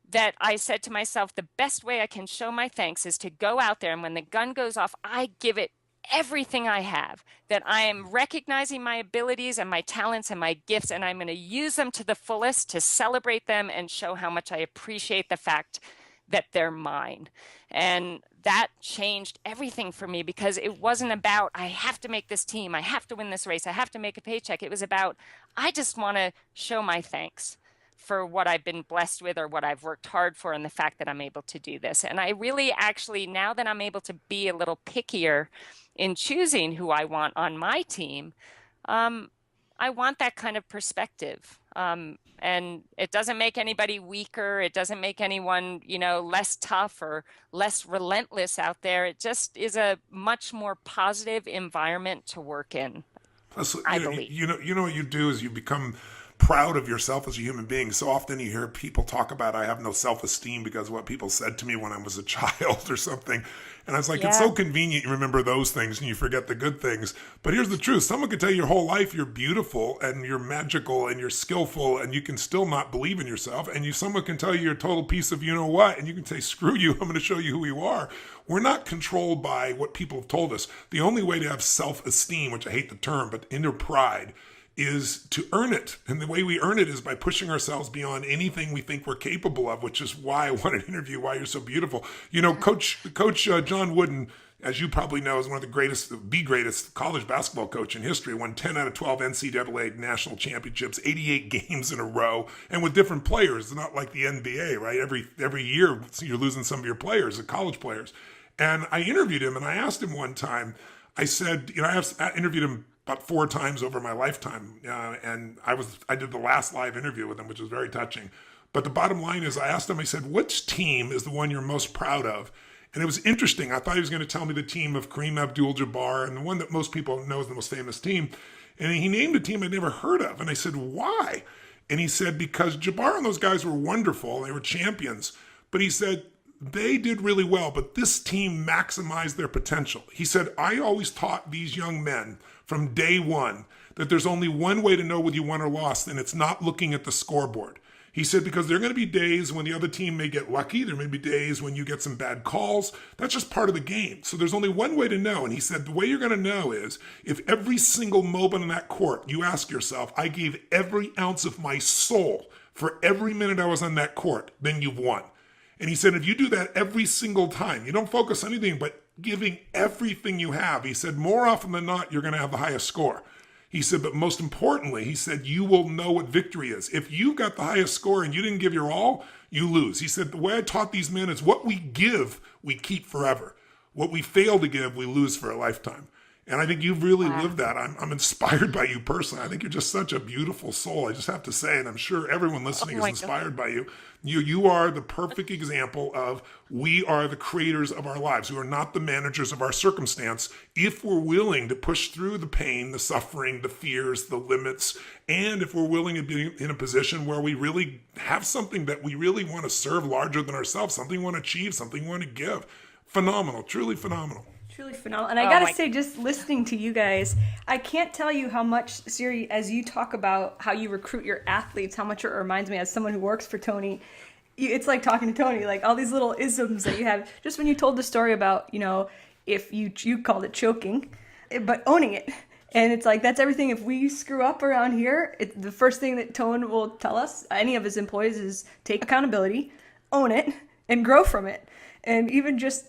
that I said to myself, the best way I can show my thanks is to go out there, and when the gun goes off, I give it everything I have, that I am recognizing my abilities and my talents and my gifts, and I'm going to use them to the fullest to celebrate them and show how much I appreciate the fact that they're mine. And that changed everything for me, because it wasn't about, I have to make this team, I have to win this race, I have to make a paycheck. It was about, I just want to show my thanks for what I've been blessed with or what I've worked hard for, and the fact that I'm able to do this. And I really actually, now that I'm able to be a little pickier in choosing who I want on my team, I want that kind of perspective. And it doesn't make anybody weaker. It doesn't make anyone, you know, less tough or less relentless out there. It just is a much more positive environment to work in. Plus, I believe. You know what you do is you become proud of yourself as a human being. So often you hear people talk about, I have no self-esteem because of what people said to me when I was a child or something. And I was like, It's so convenient you remember those things and you forget the good things. But here's the truth. Someone could tell you your whole life you're beautiful and you're magical and you're skillful, and you can still not believe in yourself. And someone can tell you you're a total piece of you know what, and you can say, screw you, I'm going to show you who you are. We're not controlled by what people have told us. The only way to have self-esteem, which I hate the term, but inner pride, is to earn it. And the way we earn it is by pushing ourselves beyond anything we think we're capable of, which is why I wanted to interview Why You're So Beautiful. You know, Coach John Wooden, as you probably know, is one of the greatest college basketball coach in history, won 10 out of 12 NCAA national championships, 88 games in a row, and with different players. It's not like the NBA, right? Every year you're losing some of your players, the college players. And I interviewed him, and I asked him one time, I said, you know, I interviewed him about 4 times over my lifetime. And I did the last live interview with him, which was very touching. But the bottom line is, I asked him, I said, which team is the one you're most proud of? And it was interesting. I thought he was going to tell me the team of Kareem Abdul-Jabbar, and the one that most people know is the most famous team. And he named a team I'd never heard of. And I said, why? And he said, because Jabbar and those guys were wonderful. They were champions. But he said, they did really well, but this team maximized their potential. He said, I always taught these young men from day one that there's only one way to know whether you won or lost, and it's not looking at the scoreboard. He said, because there are going to be days when the other team may get lucky. There may be days when you get some bad calls. That's just part of the game. So there's only one way to know. And he said, the way you're going to know is if every single moment in that court, you ask yourself, I gave every ounce of my soul for every minute I was on that court, then you've won. And he said, if you do that every single time, you don't focus on anything but giving everything you have, he said, more often than not, you're going to have the highest score. He said, but most importantly, he said, you will know what victory is. If you got the highest score and you didn't give your all, you lose. He said, the way I taught these men is what we give, we keep forever. What we fail to give, we lose for a lifetime. And I think you've really lived that. I'm inspired by you personally. I think you're just such a beautiful soul. I just have to say, and I'm sure everyone listening is inspired by you. You are the perfect example of we are the creators of our lives. We are not the managers of our circumstance if we're willing to push through the pain, the suffering, the fears, the limits, and if we're willing to be in a position where we really have something that we really want to serve larger than ourselves, something we want to achieve, something we want to give. Phenomenal, truly phenomenal. Truly phenomenal. And I gotta say, just listening to you guys, I can't tell you how much, Siri, as you talk about how you recruit your athletes, how much it reminds me as someone who works for Tony. It's like talking to Tony, like all these little isms that you have. Just when you told the story about, you know, if you called it choking, but owning it. And it's like, that's everything. If we screw up around here, the first thing that Tone will tell us, any of his employees, is take accountability, own it, and grow from it. And even just,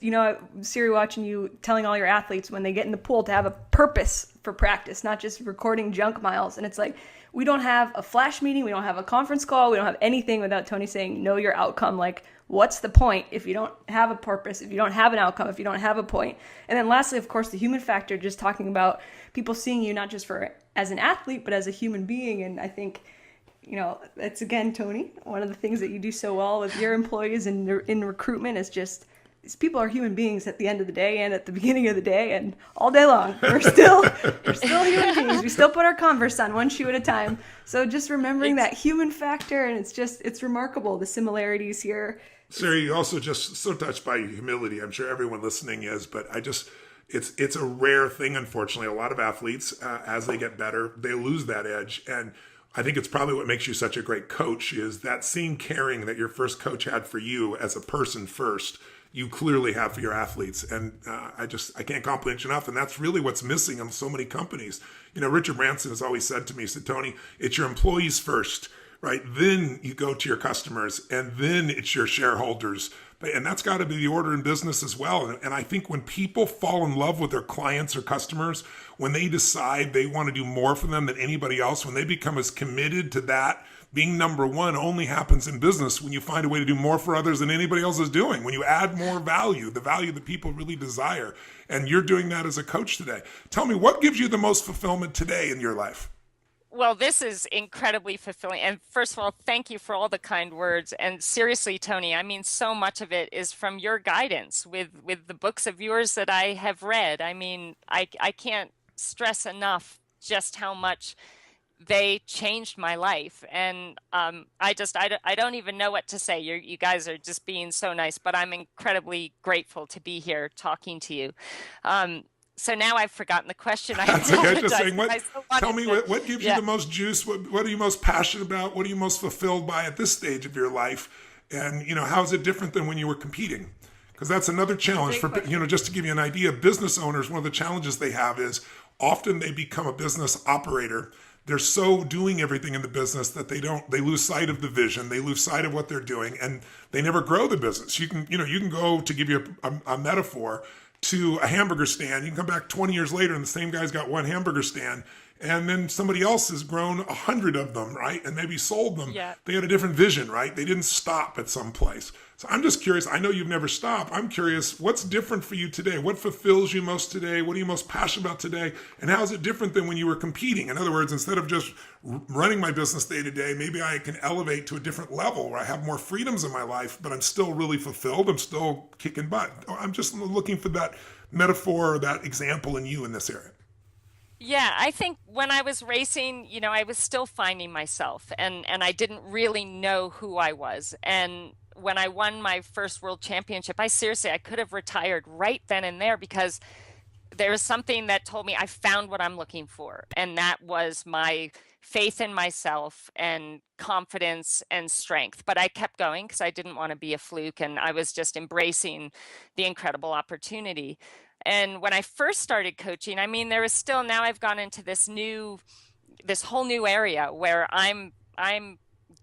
Siri, watching you telling all your athletes when they get in the pool to have a purpose for practice, not just recording junk miles. And it's like, we don't have a flash meeting, we don't have a conference call, we don't have anything without Tony saying, know your outcome. Like, what's the point if you don't have a purpose, if you don't have an outcome, if you don't have a point? And then lastly, of course, the human factor, just talking about people seeing you not just as an athlete, but as a human being. And I think, that's, again, Tony, one of the things that you do so well with your employees and in recruitment is just, these people are human beings at the end of the day and at the beginning of the day and all day long. We're still human beings. We still put our Converse on one shoe at a time. So just remembering that human factor, and it's remarkable, the similarities here. Siri, you're also just so touched by humility. I'm sure everyone listening is, but it's a rare thing, unfortunately. A lot of athletes, as they get better, they lose that edge. And I think it's probably what makes you such a great coach is that same caring that your first coach had for you as a person first, you clearly have for your athletes. And I can't compliment you enough. And that's really what's missing in so many companies. Richard Branson has always said to me, he said, Tony, it's your employees first, right? Then you go to your customers, and then it's your shareholders. And that's got to be the order in business as well. And I think when people fall in love with their clients or customers, when they decide they want to do more for them than anybody else, when they become as committed to that, being number one only happens in business when you find a way to do more for others than anybody else is doing. When you add more value, the value that people really desire. And you're doing that as a coach today. Tell me, what gives you the most fulfillment today in your life? Well, this is incredibly fulfilling. And first of all, thank you for all the kind words. And seriously, Tony, I mean, so much of it is from your guidance with the books of yours that I have read. I mean, I can't stress enough just how much they changed my life. And I don't even know what to say. You guys are just being so nice, but I'm incredibly grateful to be here talking to you. So now I've forgotten the question. That's okay. Just saying, tell me what gives you the most juice? What are you most passionate about? What are you most fulfilled by at this stage of your life? And, how is it different than when you were competing? Because that's another challenge for, just to give you an idea, business owners, one of the challenges they have is often they become a business operator. They're so doing everything in the business that they lose sight of the vision. They lose sight of what they're doing, and they never grow the business. You can go, to give you a metaphor, to a hamburger stand. You can come back 20 years later and the same guy's got one hamburger stand, and then somebody else has grown 100 of them, right? And maybe sold them. Yeah. They had a different vision, right? They didn't stop at some place. So I'm just curious. I know you've never stopped. I'm curious, what's different for you today? What fulfills you most today? What are you most passionate about today? And how is it different than when you were competing? In other words, instead of just running my business day to day, maybe I can elevate to a different level where I have more freedoms in my life, but I'm still really fulfilled. I'm still kicking butt. I'm just looking for that metaphor or that example in you in this area. Yeah, I think when I was racing, I was still finding myself, and I didn't really know who I was. And when I won my first world championship, I could have retired right then and there, because there was something that told me I found what I'm looking for. And that was my faith in myself and confidence and strength. But I kept going because I didn't want to be a fluke, and I was just embracing the incredible opportunity. And when I first started coaching, I mean, there was still, now I've gone into this whole new area where I'm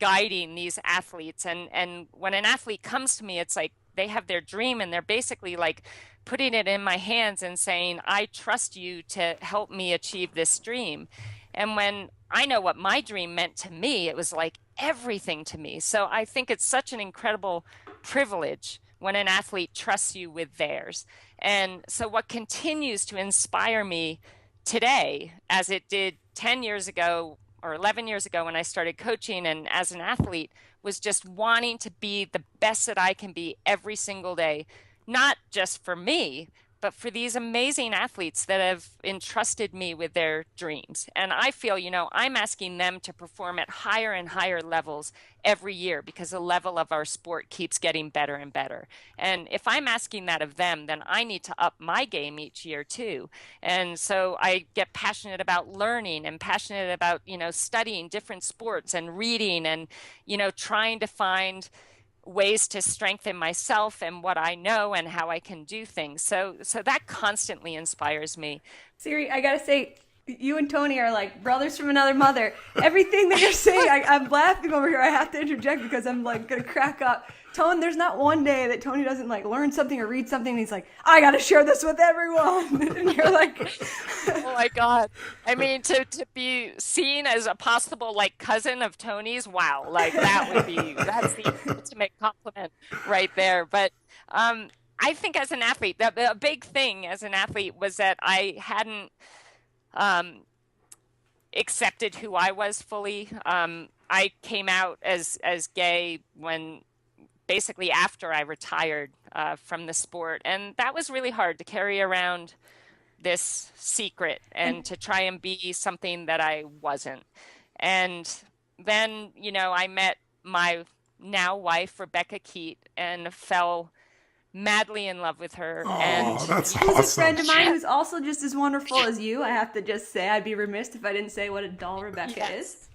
guiding these athletes. And when an athlete comes to me, it's like they have their dream, and they're basically like putting it in my hands and saying, I trust you to help me achieve this dream. And when I know what my dream meant to me, it was like everything to me. So I think it's such an incredible privilege when an athlete trusts you with theirs. And so what continues to inspire me today, as it did 10 years ago or 11 years ago when I started coaching and as an athlete, was just wanting to be the best that I can be every single day, not just for me, but for these amazing athletes that have entrusted me with their dreams. And I feel, I'm asking them to perform at higher and higher levels every year, because the level of our sport keeps getting better and better. And if I'm asking that of them, then I need to up my game each year too. And so I get passionate about learning and passionate about, studying different sports and reading and, trying to find ways to strengthen myself and what I know and how I can do things. So that constantly inspires me. Siri, I gotta say, You and Tony are like brothers from another mother. Everything that you're saying, I'm laughing over here. I have to interject because I'm like gonna crack up. Tone, there's not one day that Tony doesn't like learn something or read something and he's like, I gotta share this with everyone. And you're like, Oh my God. I mean, to be seen as a possible like cousin of Tony's, wow, like that's the ultimate compliment right there. But I think as an athlete, the big thing as an athlete was that I hadn't um, accepted who I was fully. I came out as gay when basically after I retired from the sport, and that was really hard to carry around this secret and to try and be something that I wasn't. And then, I met my now wife, Rebecca Keat, and fell madly in love with her. And Oh, that's who's a awesome. friend of mine who's also just as wonderful as you. I have to just say, I'd be remiss if I didn't say what a doll Rebecca is.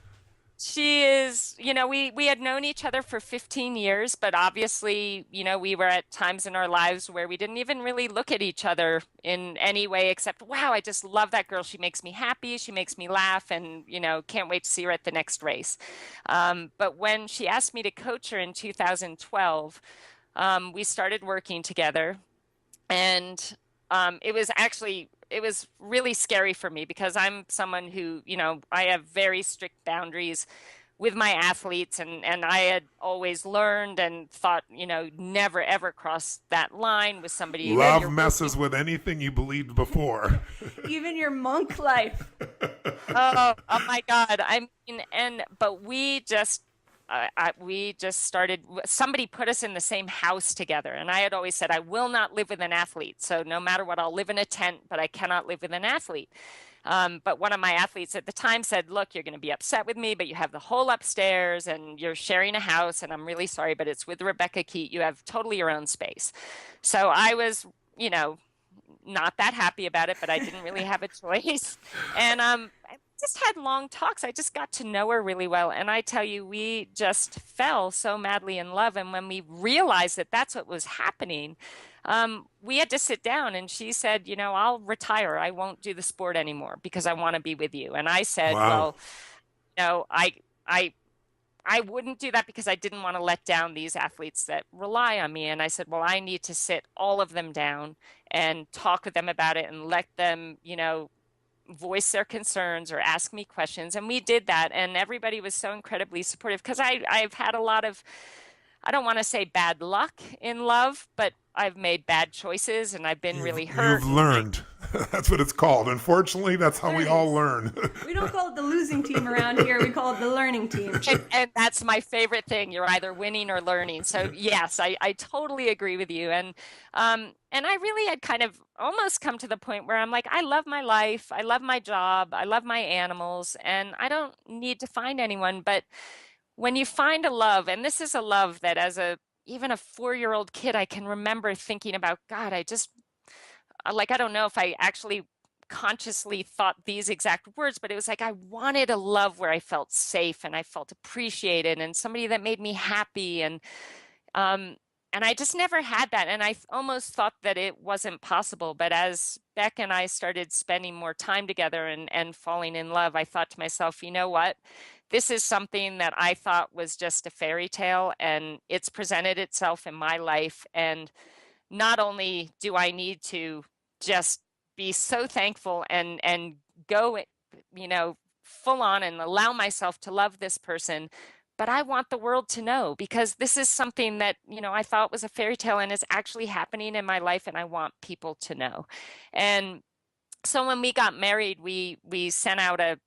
she is, we had known each other for 15 years, but obviously, we were at times in our lives where we didn't even really look at each other in any way except, wow, I just love that girl. She makes me happy. She makes me laugh and, can't wait to see her at the next race. But when she asked me to coach her in 2012, we started working together, and it was really scary for me because I'm someone who, I have very strict boundaries with my athletes, and I had always learned and thought, never ever cross that line with somebody that Love you're messes with anything you believed before. Even your monk life. oh my God. I mean, but we just started, somebody put us in the same house together. And I had always said, I will not live with an athlete. So no matter what, I'll live in a tent, but I cannot live with an athlete. But one of my athletes at the time said, look, you're going to be upset with me, but you have the whole upstairs and you're sharing a house. And I'm really sorry, but it's with Rebecca Keat. You have totally your own space. So I was, not that happy about it, but I didn't really have a choice. And I just had long talks. I just got to know her really well. And I tell you, we just fell so madly in love. And when we realized that that's what was happening, we had to sit down, and she said, I'll retire. I won't do the sport anymore because I want to be with you. And I said, Wow. well, no, I wouldn't do that because I didn't want to let down these athletes that rely on me. And I said, well, I need to sit all of them down and talk with them about it and let them, voice their concerns or ask me questions. And we did that. And everybody was so incredibly supportive because I've had a lot of, I don't want to say bad luck in love, but I've made bad choices and I've been really hurt. You've learned. That's what it's called. Unfortunately, that's how we all learn. We don't call it the losing team around here. We call it the learning team. And that's my favorite thing. You're either winning or learning. So yes, I totally agree with you. And I really had kind of almost come to the point where I'm like, I love my life. I love my job. I love my animals, and I don't need to find anyone. But when you find a love, and this is a love that even a 4-year-old kid, I can remember thinking about, God, I don't know if I actually consciously thought these exact words, but it was like I wanted a love where I felt safe and I felt appreciated and somebody that made me happy. And I just never had that. And I almost thought that it wasn't possible. But as Beck and I started spending more time together and falling in love, I thought to myself, you know what? This is something that I thought was just a fairy tale, and it's presented itself in my life. And not only do I need to just be so thankful and go, full on and allow myself to love this person, but I want the world to know, because this is something that, I thought was a fairy tale and is actually happening in my life, and I want people to know. And so when we got married, we sent out a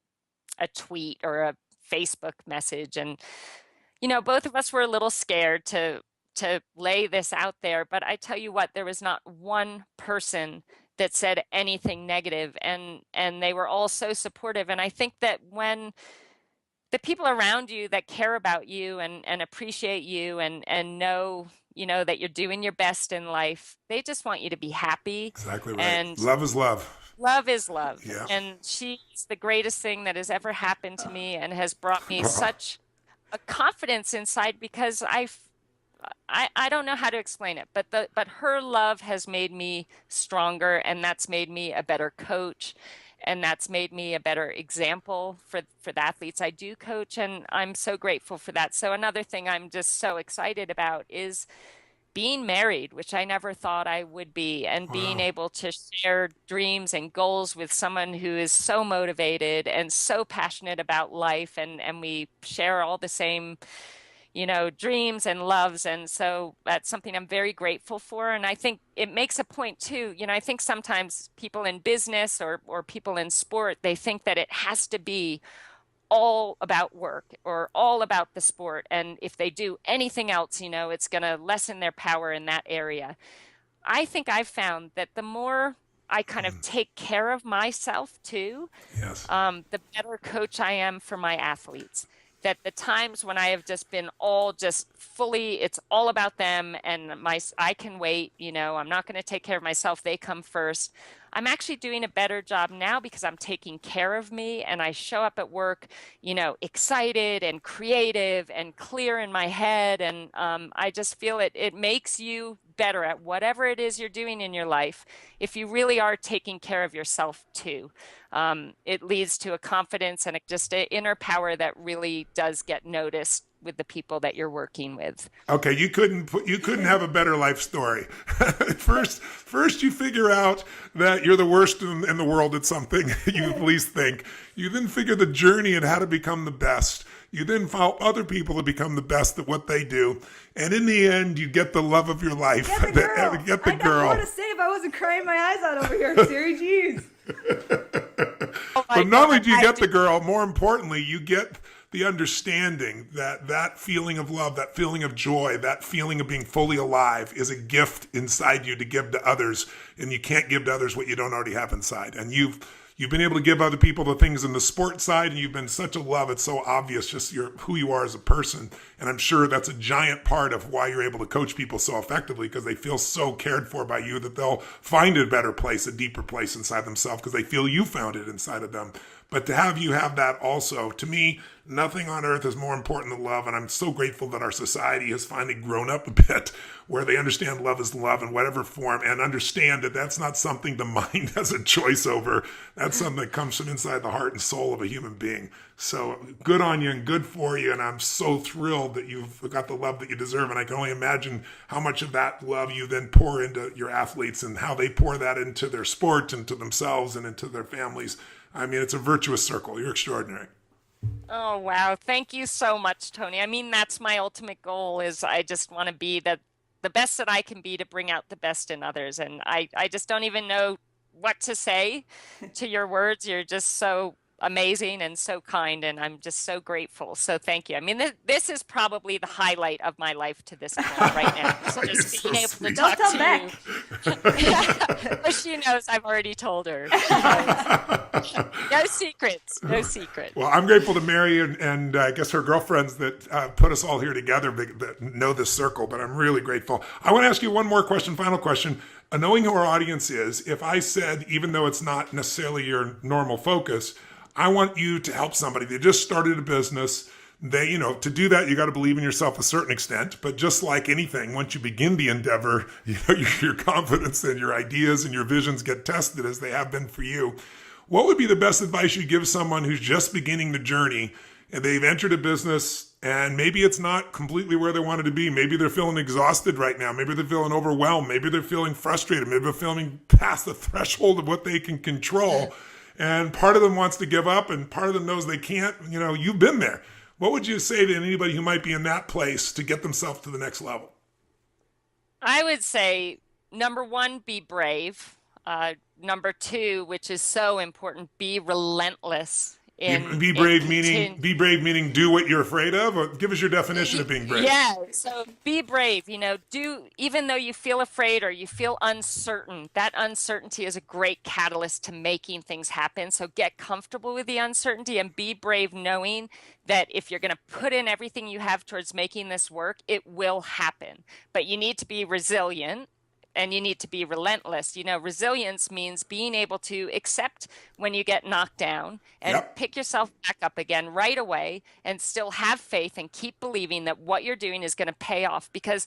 tweet or a Facebook message, and, both of us were a little scared to lay this out there, but I tell you what, there was not one person that said anything negative, and they were all so supportive. And I think that when the people around you that care about you and appreciate you and know, that you're doing your best in life, they just want you to be happy. Exactly right. And love is love. Love is love. Yeah. And she's the greatest thing that has ever happened to me and has brought me such a confidence inside, because I don't know how to explain it, but her love has made me stronger, and that's made me a better coach. and that's made me a better example for the athletes I do coach, and I'm so grateful for that. So another thing I'm just so excited about is being married, which I never thought I would be, and being Wow. able to share dreams and goals with someone who is so motivated and so passionate about life, and we share all the same, dreams and loves. And so that's something I'm very grateful for. And I think it makes a point too. I think sometimes people in business or people in sport, they think that it has to be all about work or all about the sport. And if they do anything else, it's going to lessen their power in that area. I think I've found that the more I kind of take care of myself too, Yes. the better coach I am for my athletes. That the times when I have just been all just fully, it's all about them and I can wait, I'm not going to take care of myself. They come first. I'm actually doing a better job now because I'm taking care of me and I show up at work, excited and creative and clear in my head. And I just feel it makes you better at whatever it is you're doing in your life if you really are taking care of yourself too. It leads to a confidence and just an inner power that really does get noticed with the people that you're working with. Okay, you couldn't have a better life story. First you figure out that you're the worst in the world at something you at least think. You then figure the journey and how to become the best. You then follow other people to become the best at what they do. And in the end, you get the love of your life. Get the girl. Get the I girl. got more to say if I wasn't crying my eyes out over here, Siri. Jeez. But not only do you get the girl, more importantly, you get the understanding that that feeling of love, that feeling of joy, that feeling of being fully alive is a gift inside you to give to others. And you can't give to others what you don't already have inside. And you've been able to give other people the things in the sport side, and you've been such a love. It's so obvious just who you are as a person. And I'm sure that's a giant part of why you're able to coach people so effectively, because they feel so cared for by you that they'll find a better place, a deeper place inside themselves because they feel you found it inside of them. But to have you have that also, to me, nothing on earth is more important than love. And I'm so grateful that our society has finally grown up a bit where they understand love is love in whatever form and understand that that's not something the mind has a choice over. That's something that comes from inside the heart and soul of a human being. So good on you and good for you. And I'm so thrilled that you've got the love that you deserve. And I can only imagine how much of that love you then pour into your athletes and how they pour that into their sport, into themselves, and into their families. I mean, it's a virtuous circle. You're extraordinary. Oh, wow. Thank you so much, Tony. I mean, that's my ultimate goal is I just want to be the best that I can be to bring out the best in others. And I just don't even know what to say to your words. You're just so amazing and so kind, and I'm just so grateful. So thank you. I mean, this is probably the highlight of my life to this point right now. So just being able to talk Don't to tell you. But she knows I've already told her. No secrets. No secrets. Well, I'm grateful to Mary and I guess her girlfriends that put us all here together that know this circle, but I'm really grateful. I want to ask you one more question, final question. Knowing who our audience is, if I said, even though it's not necessarily your normal focus, I want you to help somebody. They just started a business. To do that, you got to believe in yourself a certain extent. But just like anything, once you begin the endeavor, your confidence and your ideas and your visions get tested as they have been for you. What would be the best advice you give someone who's just beginning the journey and they've entered a business and maybe it's not completely where they wanted to be? Maybe they're feeling exhausted right now. Maybe they're feeling overwhelmed. Maybe they're feeling frustrated. Maybe they're feeling past the threshold of what they can control. And part of them wants to give up and part of them knows they can't. You've been there. What would you say to anybody who might be in that place to get themselves to the next level? I would say, number one, be brave. Number two, which is so important, be relentless. Be brave meaning do what you're afraid of, or give us your definition of being brave. Yeah, so be brave, even though you feel afraid or you feel uncertain, that uncertainty is a great catalyst to making things happen. So get comfortable with the uncertainty and be brave, knowing that if you're going to put in everything you have towards making this work, it will happen. But you need to be resilient. And you need to be relentless. Resilience means being able to accept when you get knocked down and pick yourself back up again right away and still have faith and keep believing that what you're doing is going to pay off. Because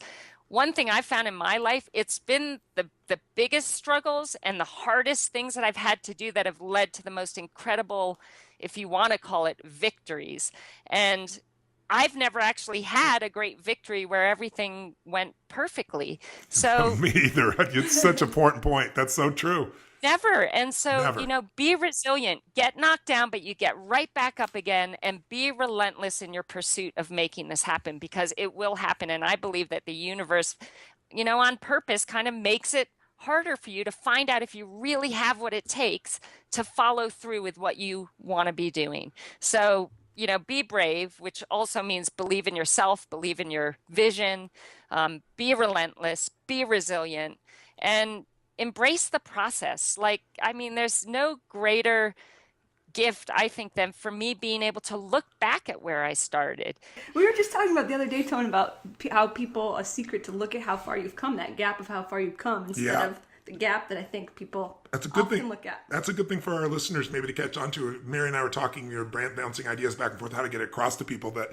one thing I've found in my life, it's been the biggest struggles and the hardest things that I've had to do that have led to the most incredible, if you want to call it, victories. And I've never actually had a great victory where everything went perfectly. So Me either. It's such an important point. That's so true. never. And so, Never. be resilient, get knocked down, but you get right back up again, and be relentless in your pursuit of making this happen, because it will happen. And I believe that the universe, on purpose kind of makes it harder for you to find out if you really have what it takes to follow through with what you want to be doing. So, be brave, which also means believe in yourself, believe in your vision, be relentless, be resilient, and embrace the process. There's no greater gift, I think, than for me being able to look back at where I started. We were just talking about the other day, Tone, about how people, a secret to look at how far you've come, that gap of how far you've come, instead of the gap that I think people That's a good often thing. look at. That's a good thing for our listeners maybe to catch on to. Mary and I were talking, brand bouncing ideas back and forth, how to get it across to people that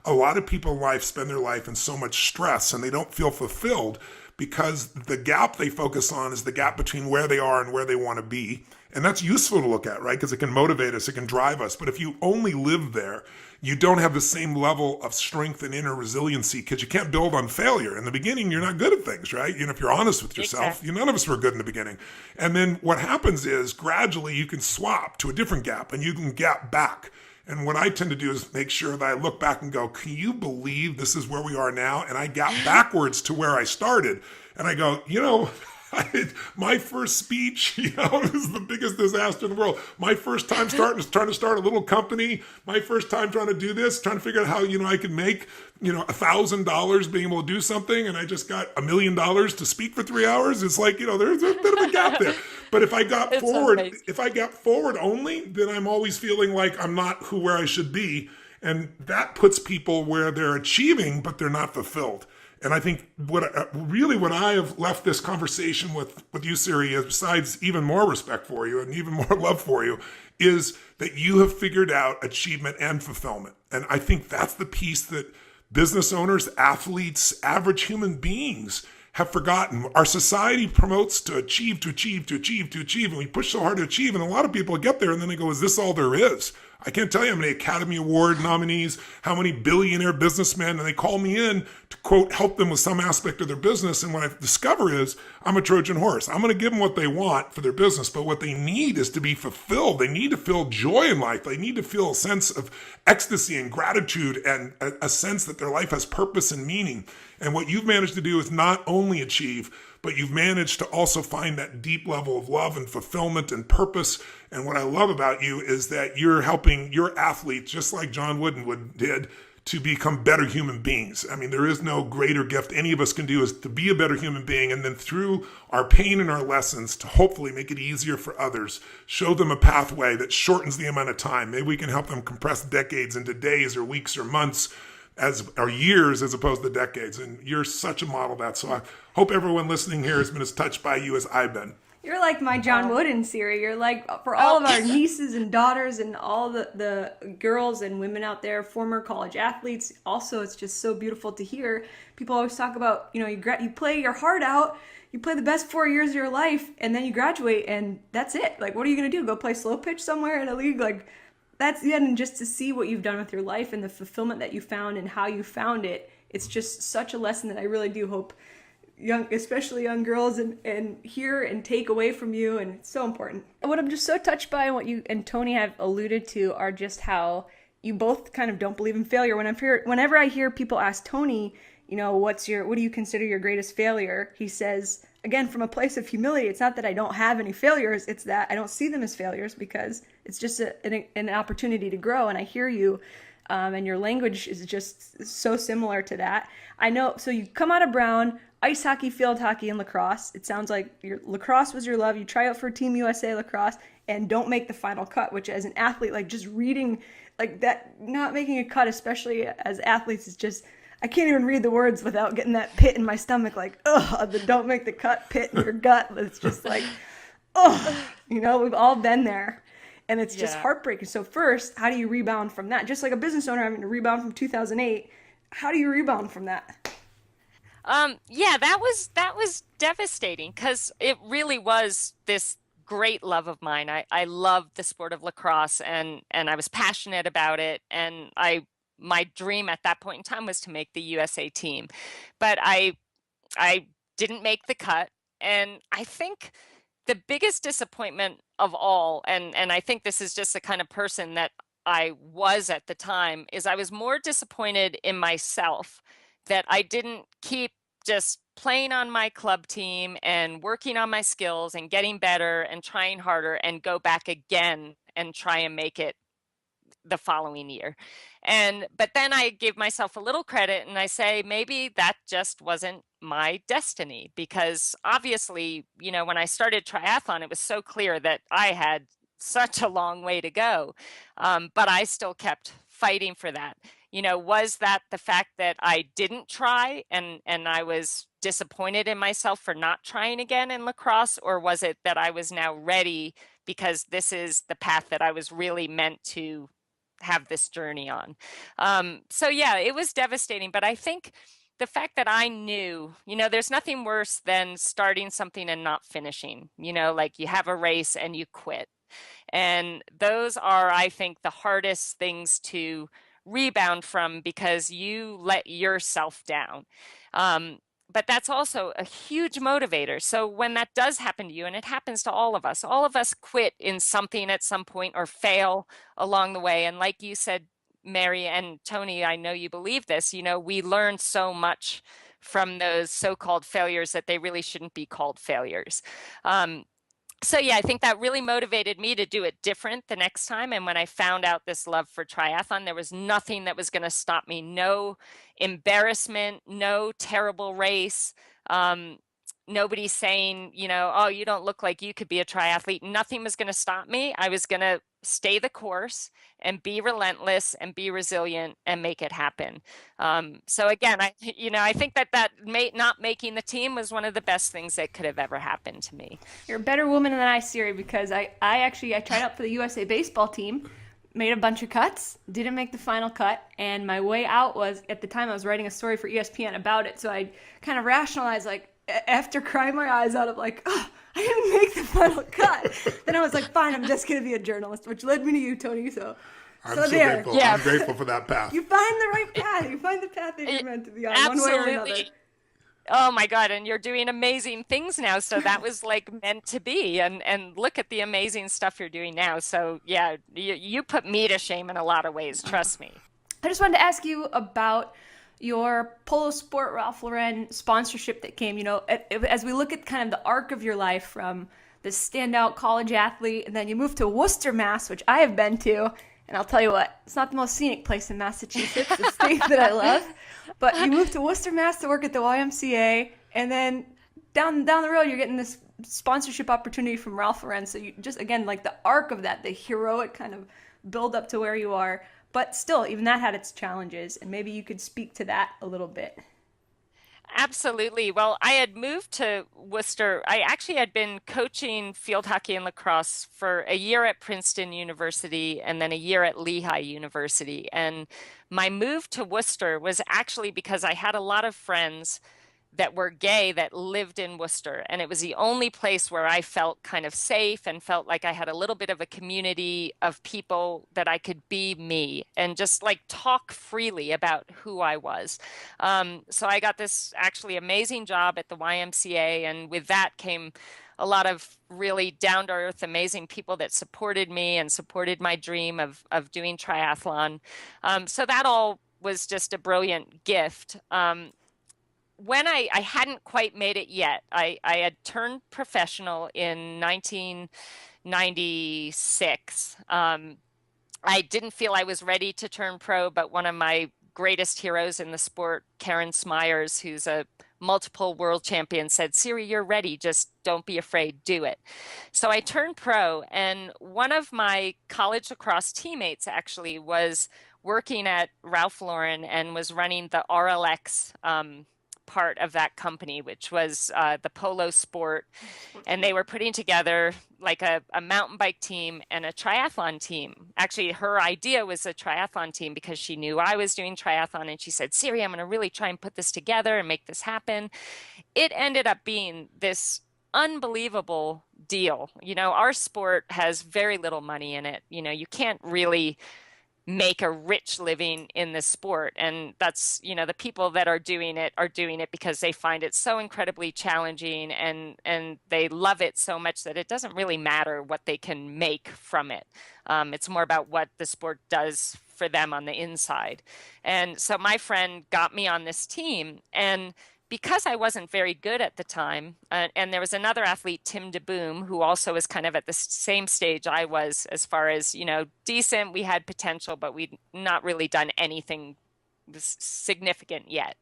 a lot of people in life spend their life in so much stress and they don't feel fulfilled because the gap they focus on is the gap between where they are and where they want to be. And that's useful to look at, right? Because it can motivate us, it can drive us. But if you only live there, you don't have the same level of strength and inner resiliency because you can't build on failure. In the beginning, you're not good at things, right? If you're honest with yourself, Exactly. none of us were good in the beginning. And then what happens is gradually you can swap to a different gap and you can gap back. And what I tend to do is make sure that I look back and go, can you believe this is where we are now? And I gap backwards to where I started. And I go, my first speech, was the biggest disaster in the world. My first time trying to start a little company. My first time trying to do this, trying to figure out how, I could make, $1,000 being able to do something. And I just got $1 million to speak for 3 hours. It's like, there's a bit of a gap there. But if I got forward only, then I'm always feeling like I'm not where I should be. And that puts people where they're achieving, but they're not fulfilled. And I think what I have left this conversation with you, Siri, is besides even more respect for you and even more love for you, is that you have figured out achievement and fulfillment. And I think that's the piece that business owners, athletes, average human beings have forgotten. Our society promotes to achieve, and we push so hard to achieve. And a lot of people get there and then they go, is this all there is? I can't tell you how many Academy Award nominees, how many billionaire businessmen, and they call me in to, quote, help them with some aspect of their business. And what I discover is I'm a Trojan horse. I'm going to give them what they want for their business, but what they need is to be fulfilled. They need to feel joy in life. They need to feel a sense of ecstasy and gratitude and a sense that their life has purpose and meaning. And what you've managed to do is not only achieve, but you've managed to also find that deep level of love and fulfillment and purpose. And what I love about you is that you're helping your athletes, just like John Wooden did, to become better human beings. I mean, there is no greater gift any of us can do is to be a better human being. And then through our pain and our lessons to hopefully make it easier for others, show them a pathway that shortens the amount of time. Maybe we can help them compress decades into days or weeks or months or years as opposed to decades. And you're such a model of that. So I hope everyone listening here has been as touched by you as I've been. You're like my John Wooden, Siri. You're like, for all of our nieces and daughters and all the girls and women out there, former college athletes. Also, it's just so beautiful to hear. People always talk about, you play your heart out, you play the best 4 years of your life, and then you graduate, and that's it. Like, what are you going to do? Go play slow pitch somewhere in a league? Like, that's the end. And just to see what you've done with your life and the fulfillment that you found and how you found it, it's just such a lesson that I really do hope especially young girls and hear and take away from you, and it's so important. And what I'm just so touched by and what you and Tony have alluded to are just how you both kind of don't believe in failure. Whenever I hear people ask Tony, what do you consider your greatest failure? He says, again, from a place of humility, it's not that I don't have any failures, it's that I don't see them as failures because it's just an opportunity to grow. And I hear you, and your language is just so similar to that. I know, so you come out of Brown, ice hockey, field hockey, and lacrosse. It sounds like lacrosse was your love. You try out for Team USA lacrosse and don't make the final cut, which as an athlete, like just reading like that, not making a cut, especially as athletes, is just, I can't even read the words without getting that pit in my stomach, like, the don't make the cut pit in your gut. It's just like, we've all been there. And it's just heartbreaking. So first, how do you rebound from that? Just like a business owner having to rebound from 2008, how do you rebound from that? Yeah, that was devastating because it really was this great love of mine. I loved the sport of lacrosse and I was passionate about it. And my dream at that point in time was to make the USA team. But I didn't make the cut. And I think the biggest disappointment of all, and I think this is just the kind of person that I was at the time, is I was more disappointed in myself that I didn't keep just playing on my club team and working on my skills and getting better and trying harder and go back again and try and make it the following year. But then I give myself a little credit and I say maybe that just wasn't my destiny because obviously, when I started triathlon, it was so clear that I had such a long way to go. But I still kept fighting for that. Was that the fact that I didn't try and I was disappointed in myself for not trying again in lacrosse, or was it that I was now ready because this is the path that I was really meant to have this journey on? So yeah, it was devastating, but I think the fact that I knew, there's nothing worse than starting something and not finishing, like you have a race and you quit. And those are, I think, the hardest things to rebound from because you let yourself down. But that's also a huge motivator. So when that does happen to you, and it happens to all of us quit in something at some point or fail along the way. And like you said, Mary and Tony, I know you believe this, we learn so much from those so-called failures that they really shouldn't be called failures. So yeah, I think that really motivated me to do it different the next time. And when I found out this love for triathlon, there was nothing that was going to stop me. No embarrassment, no terrible race. Nobody saying, oh, you don't look like you could be a triathlete. Nothing was going to stop me. I was going to stay the course and be relentless and be resilient and make it happen. So again, I think not making the team was one of the best things that could have ever happened to me. You're a better woman than I, Siri, because I tried out for the USA baseball team, made a bunch of cuts, didn't make the final cut, and my way out was, at the time I was writing a story for ESPN about it, so I kind of rationalized, like, after crying my eyes out of like, oh, I didn't make the final cut. Then I was like, fine, I'm just going to be a journalist, which led me to you, Tony. I'm so there. grateful. Yeah. I'm grateful for that path. You find the right path. You find the path that you're meant to be on, Absolutely. one way or another. Oh my God. And you're doing amazing things now. So that was like meant to be. And look at the amazing stuff you're doing now. So yeah, you put me to shame in a lot of ways. Trust me. I just wanted to ask you about your Polo Sport Ralph Lauren sponsorship that came, as we look at kind of the arc of your life from this standout college athlete, and then you moved to Worcester, Mass, which I have been to, and I'll tell you what, it's not the most scenic place in Massachusetts, the state that I love, but you moved to Worcester, Mass to work at the YMCA, and then down the road you're getting this sponsorship opportunity from Ralph Lauren, so you just, again, like the arc of that, the heroic kind of build up to where you are. But still, even that had its challenges, and maybe you could speak to that a little bit. Absolutely. Well, I had moved to Worcester. I actually had been coaching field hockey and lacrosse for a year at Princeton University and then a year at Lehigh University. And my move to Worcester was actually because I had a lot of friends that were gay that lived in Worcester. And it was the only place where I felt kind of safe and felt like I had a little bit of a community of people that I could be me and just like talk freely about who I was. So I got this actually amazing job at the YMCA. And with that came a lot of really down to earth, amazing people that supported me and supported my dream of doing triathlon. So that all was just a brilliant gift. When I hadn't quite made it yet, I had turned professional in 1996. I didn't feel I was ready to turn pro, but one of my greatest heroes in the sport, Karen Smyers, who's a multiple world champion, said, Siri, you're ready. Just don't be afraid. Do it. So I turned pro, and one of my college lacrosse teammates actually was working at Ralph Lauren and was running the RLX part of that company, which was the polo sport. And they were putting together like a mountain bike team and a triathlon team. Actually, her idea was a triathlon team because she knew I was doing triathlon. And she said, Siri, I'm going to really try and put this together and make this happen. It ended up being this unbelievable deal. Our sport has very little money in it. You can't really make a rich living in this sport. And that's, the people that are doing it because they find it so incredibly challenging and they love it so much that it doesn't really matter what they can make from it. It's more about what the sport does for them on the inside. And so my friend got me on this team, and because I wasn't very good at the time, and there was another athlete, Tim DeBoom, who also was kind of at the same stage I was as far as, decent, we had potential, but we'd not really done anything significant yet.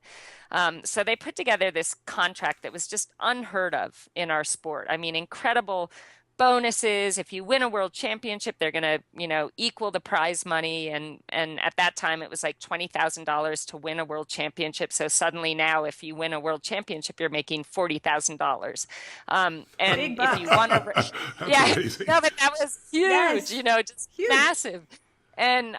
So they put together this contract that was just unheard of in our sport. I mean, incredible bonuses. If you win a world championship, they're going to, equal the prize money. And at that time, it was like $20,000 to win a world championship. So suddenly now, if you win a world championship, you're making $40,000. And if you won no, but that was huge, Yes. Just huge. Massive. And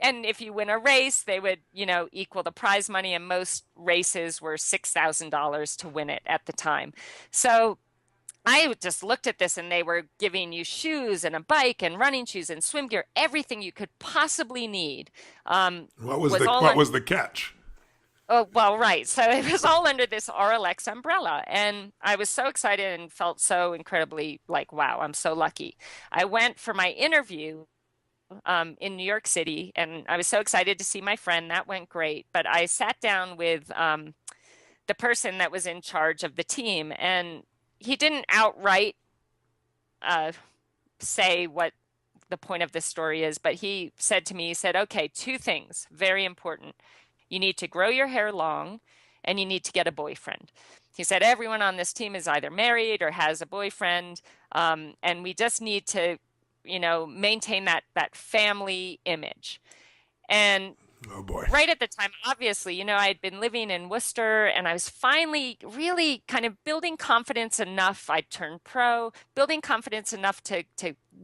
if you win a race, they would, equal the prize money. And most races were $6,000 to win it at the time. So I just looked at this, and they were giving you shoes and a bike and running shoes and swim gear, everything you could possibly need. What was the catch? Oh, well, right. So it was all under this RLX umbrella. And I was so excited and felt so incredibly like, wow, I'm so lucky. I went for my interview in New York City, and I was so excited to see my friend. That went great. But I sat down with the person that was in charge of the team, and he didn't outright say what the point of this story is, but he said to me, he said, okay, two things, very important. You need to grow your hair long, and you need to get a boyfriend. He said, everyone on this team is either married or has a boyfriend, and we just need to, maintain that family image. And oh boy. Right at the time, obviously, I had been living in Worcester, and I was finally really kind of building confidence enough. I turned pro, building confidence enough to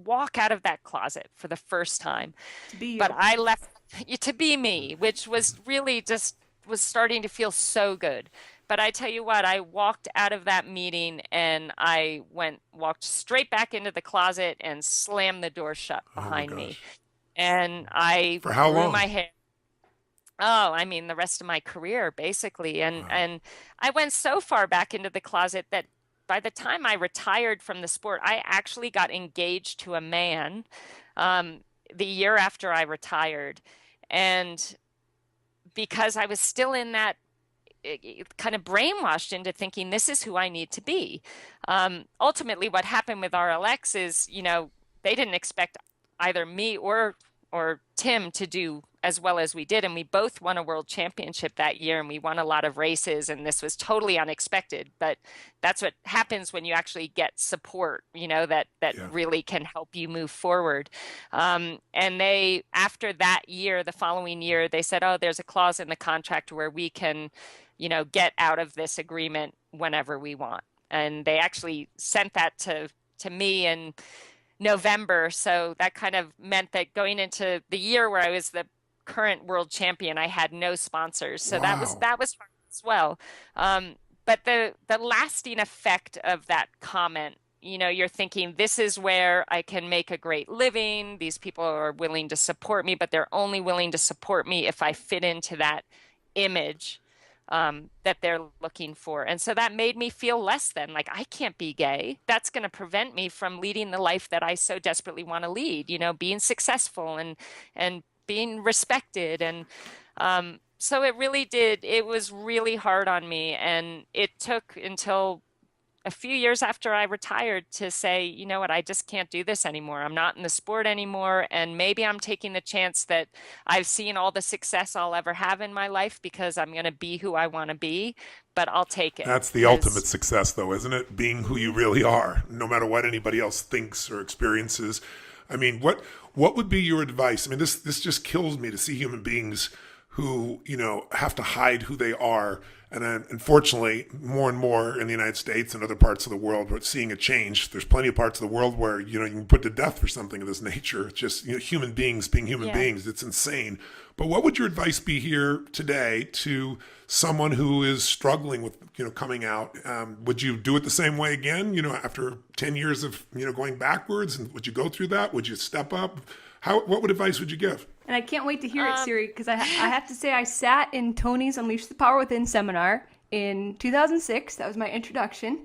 walk out of that closet for the first time. But I left to be me, which was really just was starting to feel so good. But I tell you what, I walked out of that meeting, and I walked straight back into the closet and slammed the door shut behind me. And I for how long? My hair. Oh, I mean, the rest of my career, basically. And I went so far back into the closet that by the time I retired from the sport, I actually got engaged to a man the year after I retired. And because I was still in that kind of brainwashed into thinking this is who I need to be. Ultimately, what happened with RLX is, they didn't expect either me or Tim to do as well as we did. And we both won a world championship that year, and we won a lot of races, and this was totally unexpected. But that's what happens when you actually get support, that really can help you move forward. And they, after that year, the following year, they said, oh, there's a clause in the contract where we can, get out of this agreement whenever we want. And they actually sent that to me in November. So that kind of meant that going into the year where I was the current world champion, I had no sponsors. So wow. that was hard as well. But the lasting effect of that comment, you're thinking, this is where I can make a great living. These people are willing to support me, but they're only willing to support me if I fit into that image that they're looking for. And so that made me feel less than, like, I can't be gay. That's going to prevent me from leading the life that I so desperately want to lead, being successful and being respected. And so it was really hard on me. And it took until a few years after I retired to say, you know what, I just can't do this anymore. I'm not in the sport anymore. And maybe I'm taking the chance that I've seen all the success I'll ever have in my life because I'm going to be who I want to be, but I'll take it. That's the ultimate success, though, isn't it? Being who you really are, no matter what anybody else thinks or experiences. I mean, what would be your advice? I mean, this just kills me to see human beings who, have to hide who they are And then, unfortunately, more and more in the United States and other parts of the world, we're seeing a change. There's plenty of parts of the world where, you can put to death for something of this nature. It's just, human beings being human beings. It's insane. But what would your advice be here today to someone who is struggling with, coming out? Would you do it the same way again, after 10 years of, going backwards? And would you go through that? Would you step up? What advice would you give? And I can't wait to hear it, Siri, because I have to say I sat in Tony's Unleash the Power Within seminar in 2006. That was my introduction.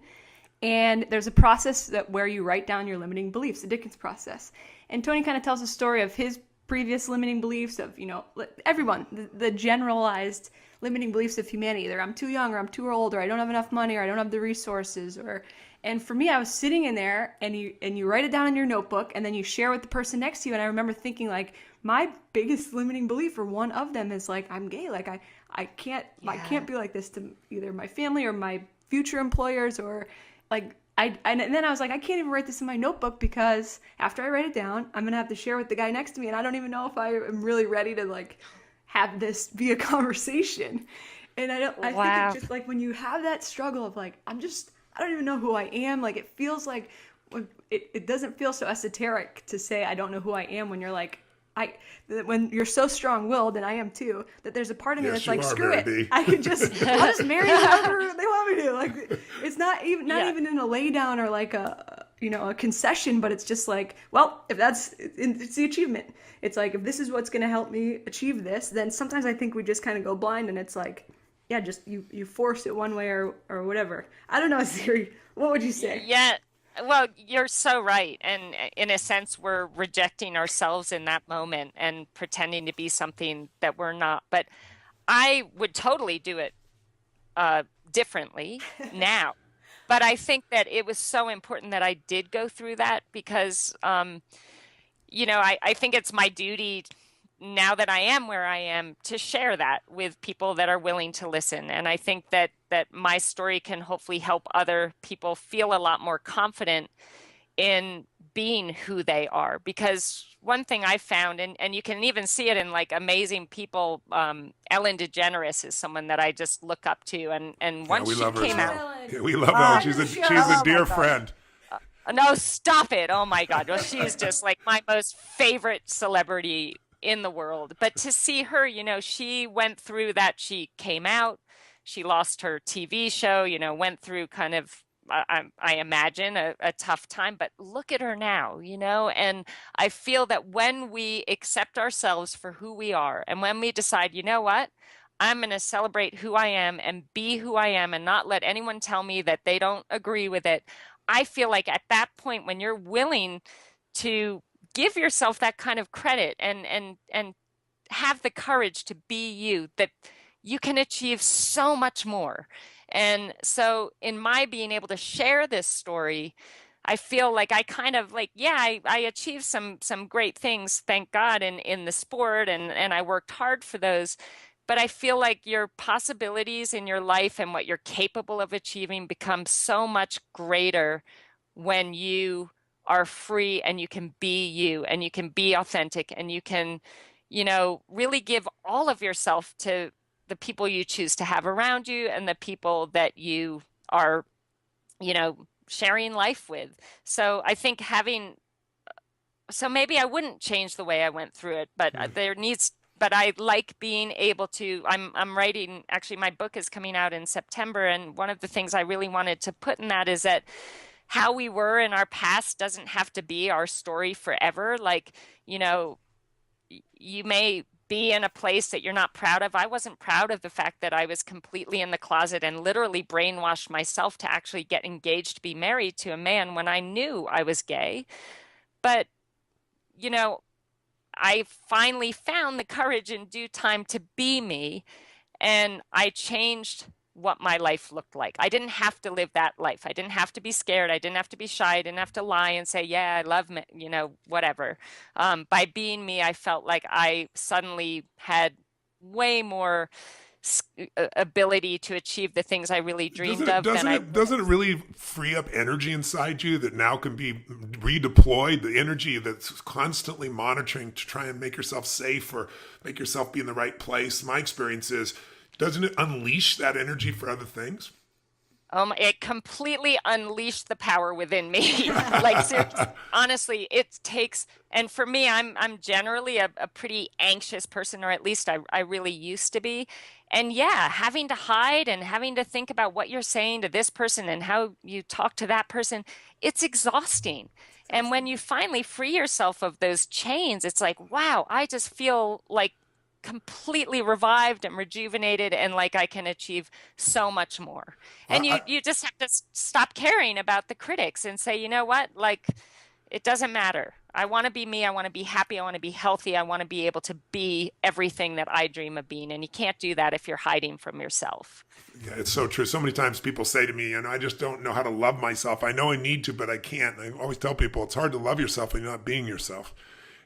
And there's a process where you write down your limiting beliefs, the Dickens process. And Tony kind of tells a story of his previous limiting beliefs of, everyone, the generalized limiting beliefs of humanity. Either I'm too young or I'm too old or I don't have enough money or I don't have the resources. And for me, I was sitting in there and you write it down in your notebook and then you share with the person next to you. And I remember thinking my biggest limiting belief, or one of them, is I'm gay. I can't be like this to either my family or my future employers or and then I was I can't even write this in my notebook because after I write it down, I'm going to have to share with the guy next to me. And I don't even know if I am really ready to have this be a conversation. And I think it's just when you have that struggle of I don't even know who I am. It feels it doesn't feel so esoteric to say I don't know who I am when you're when you're so strong-willed, and I am too, that there's a part of me that's screw it. I'll just marry whoever they want me to. It's not even in a lay down or a concession, but it's just if it's the achievement. It's if this is what's going to help me achieve this, then sometimes I think we just kind of go blind, and it's just you force it one way or whatever. I don't know, Siri. What would you say? Yeah. Well, you're so right. And in a sense, we're rejecting ourselves in that moment and pretending to be something that we're not. But I would totally do it differently now. But I think that it was so important that I did go through that because, I think it's my duty now that I am where I am to share that with people that are willing to listen. And I think that my story can hopefully help other people feel a lot more confident in being who they are. Because one thing I found, and you can even see it in amazing people, Ellen DeGeneres is someone that I just look up to. And once she came out. Yeah, we love Ellen. She's a dear friend. No, stop it. Oh my God. Well, she's just my most favorite celebrity in the world. But to see her, she went through that. She came out, she lost her TV show, went through kind of, I imagine, a tough time, but look at her now, and I feel that when we accept ourselves for who we are, and when we decide, what, I'm going to celebrate who I am and be who I am and not let anyone tell me that they don't agree with it. I feel at that point, when you're willing to give yourself that kind of credit and have the courage to be you, that you can achieve so much more. And so in my being able to share this story, I feel I kind of I achieved some great things, thank God, in the sport, and I worked hard for those. But I feel your possibilities in your life and what you're capable of achieving become so much greater when you are free and you can be you and you can be authentic and you can, really give all of yourself to the people you choose to have around you and the people that you are, sharing life with. So I think so maybe I wouldn't change the way I went through it, but but I like being able to, I'm writing, actually my book is coming out in September. And one of the things I really wanted to put in that is that how we were in our past doesn't have to be our story forever. You may be in a place that you're not proud of. I wasn't proud of the fact that I was completely in the closet and literally brainwashed myself to actually get engaged to be married to a man when I knew I was gay. But, I finally found the courage in due time to be me, and I changed what my life looked like. I didn't have to live that life. I didn't have to be scared. I didn't have to be shy. I didn't have to lie and say, yeah, I love me, whatever. By being me, I felt like I suddenly had way more ability to achieve the things I really dreamed of. Doesn't it really free up energy inside you that now can be redeployed? The energy that's constantly monitoring to try and make yourself safe or make yourself be in the right place. My experience is Doesn't it unleash that energy for other things? It completely unleashed the power within me. Like seriously, honestly, it takes, and for me, I'm generally a pretty anxious person, or at least I really used to be. And yeah, having to hide and having to think about what you're saying to this person and how you talk to that person, it's exhausting. And when you finally free yourself of those chains, it's like, wow, I just feel like completely revived and rejuvenated and like I can achieve so much more. And you just have to stop caring about the critics and say, you know what? Like it doesn't matter. I want to be me. I want to be happy. I want to be healthy. I want to be able to be everything that I dream of being. And you can't do that if you're hiding from yourself. Yeah, it's so true. So many times people say to me, I just don't know how to love myself. I know I need to, but I can't. I always tell people it's hard to love yourself when you're not being yourself.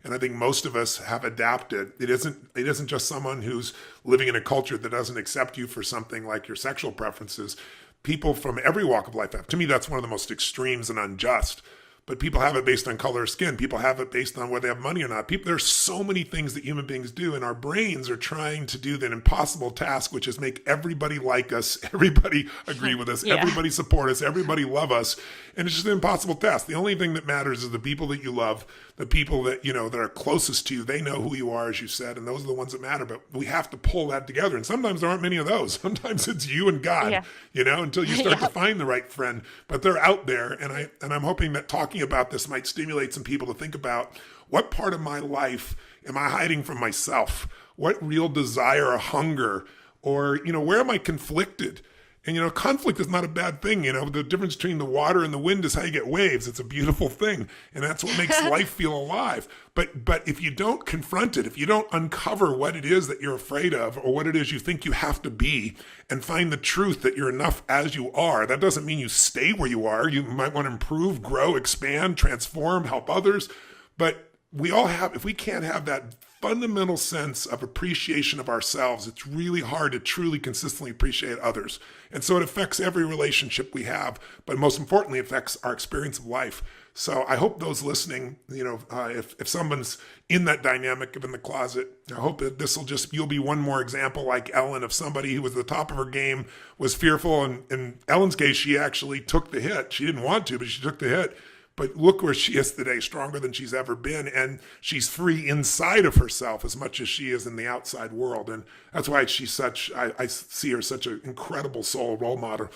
And I think most of us have adapted. It isn't just someone who's living in a culture that doesn't accept you for something like your sexual preferences. People from every walk of life have. To me, that's one of the most extremes and unjust. But people have it based on color of skin. People have it based on whether they have money or not. There's so many things that human beings do, and our brains are trying to do that impossible task, which is make everybody like us, everybody agree with us, everybody support us, everybody love us. And it's just an impossible task. The only thing that matters is the people that you love, the people that, that are closest to you. They know who you are, as you said, and those are the ones that matter. But we have to pull that together. And sometimes there aren't many of those. Sometimes it's you and God, until you start to find the right friend. But they're out there. And I'm hoping that talking about this might stimulate some people to think about what part of my life am I hiding from myself? What real desire or hunger or, where am I conflicted? And, conflict is not a bad thing. The difference between the water and the wind is how you get waves. It's a beautiful thing. And that's what makes life feel alive. But if you don't confront it, if you don't uncover what it is that you're afraid of or what it is you think you have to be and find the truth that you're enough as you are, that doesn't mean you stay where you are. You might want to improve, grow, expand, transform, help others. But we all have, if we can't have that fundamental sense of appreciation of ourselves, it's really hard to truly consistently appreciate others. And so it affects every relationship we have, but most importantly, affects our experience of life. So I hope those listening, if someone's in that dynamic of in the closet, I hope that you'll be one more example like Ellen of somebody who was at the top of her game, was fearful. And in Ellen's case, she actually took the hit. She didn't want to, but she took the hit. But look where she is today, stronger than she's ever been. And she's free inside of herself as much as she is in the outside world. And that's why I see her such an incredible soul role model.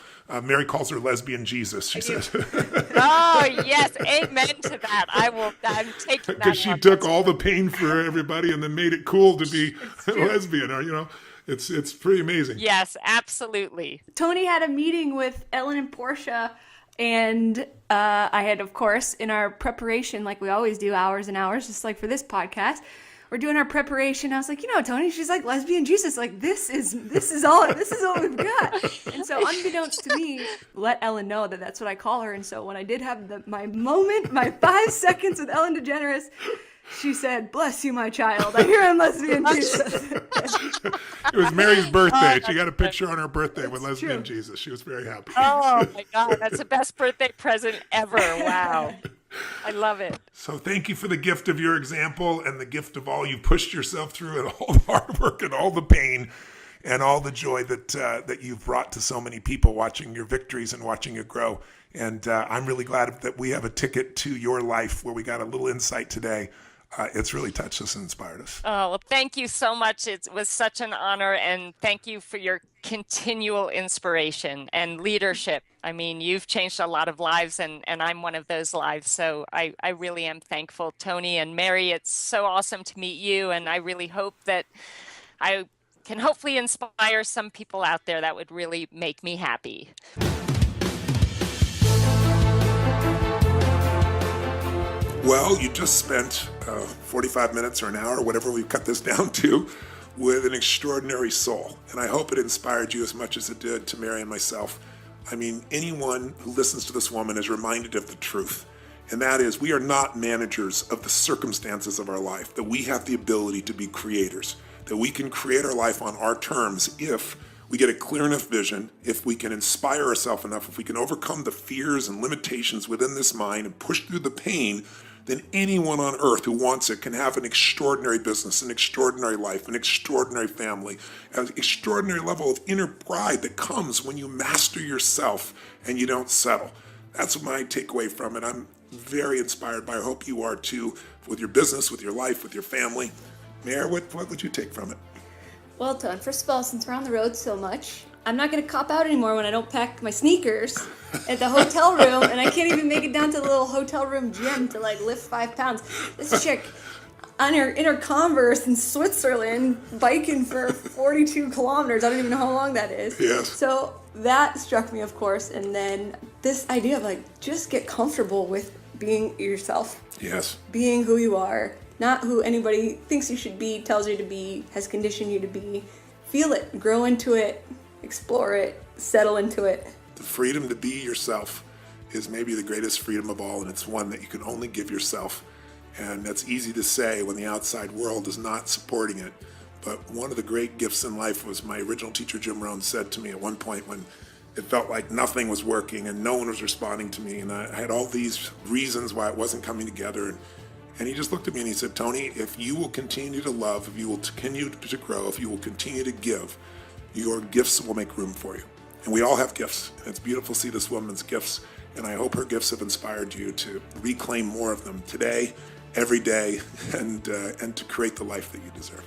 Mary calls her lesbian Jesus, she says. Oh, yes. Amen to that. I'm taking that. Because she took all the pain for everybody and then made it cool to be a lesbian. It's pretty amazing. Yes, absolutely. Tony had a meeting with Ellen and Portia. And I had, of course, in our preparation, like we always do, hours and hours, just like for this podcast, we're doing our preparation. I was like, Tony, she's like lesbian Jesus. Like this is all we've got. And so, unbeknownst to me, let Ellen know that that's what I call her. And so, when I did have my moment, my 5 seconds with Ellen DeGeneres, she said, "Bless you, my child. I hear I'm lesbian Jesus." It was Mary's birthday. She got a picture on her birthday with lesbian Jesus. She was very happy. Oh my God, that's the best birthday present ever. Wow. I love it. So thank you for the gift of your example and the gift of all you pushed yourself through and all the hard work and all the pain and all the joy that you've brought to so many people watching your victories and watching you grow. And I'm really glad that we have a ticket to your life where we got a little insight today. It's really touched us and inspired us. Oh, well, thank you so much. It was such an honor, and thank you for your continual inspiration and leadership. I mean, you've changed a lot of lives, and I'm one of those lives, so I really am thankful. Tony and Mary, it's so awesome to meet you, and I really hope that I can hopefully inspire some people out there. That would really make me happy. Well, you just spent 45 minutes or an hour, whatever we've cut this down to, with an extraordinary soul. And I hope it inspired you as much as it did to Mary and myself. I mean, anyone who listens to this woman is reminded of the truth. And that is, we are not managers of the circumstances of our life, that we have the ability to be creators, that we can create our life on our terms if we get a clear enough vision, if we can inspire ourselves enough, if we can overcome the fears and limitations within this mind and push through the pain then anyone on earth who wants it can have an extraordinary business, an extraordinary life, an extraordinary family, an extraordinary level of inner pride that comes when you master yourself and you don't settle. That's my takeaway from it. I'm very inspired by it. I hope you are too, with your business, with your life, with your family. Mayor, what would you take from it? Well, Ton, first of all, since we're on the road so much, I'm not going to cop out anymore when I don't pack my sneakers at the hotel room, and I can't even make it down to the little hotel room gym to like lift 5 pounds. This chick in her Converse in Switzerland biking for 42 kilometers. I don't even know how long that is. Yes. So that struck me, of course, and then this idea of like just get comfortable with being yourself. Yes. Being who you are, not who anybody thinks you should be, tells you to be, has conditioned you to be. Feel it, grow into it, explore it, settle into it. The freedom to be yourself is maybe the greatest freedom of all, and it's one that you can only give yourself. And that's easy to say when the outside world is not supporting it. But one of the great gifts in life was my original teacher, Jim Rohn, said to me at one point when it felt like nothing was working and no one was responding to me, and I had all these reasons why it wasn't coming together. And he just looked at me and he said, Tony, if you will continue to love, if you will continue to grow, if you will continue to give, your gifts will make room for you. And we all have gifts. And it's beautiful to see this woman's gifts. And I hope her gifts have inspired you to reclaim more of them today, every day, and to create the life that you deserve.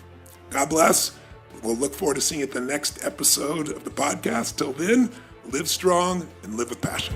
God bless. We'll look forward to seeing you at the next episode of the podcast. Till then, live strong and live with passion.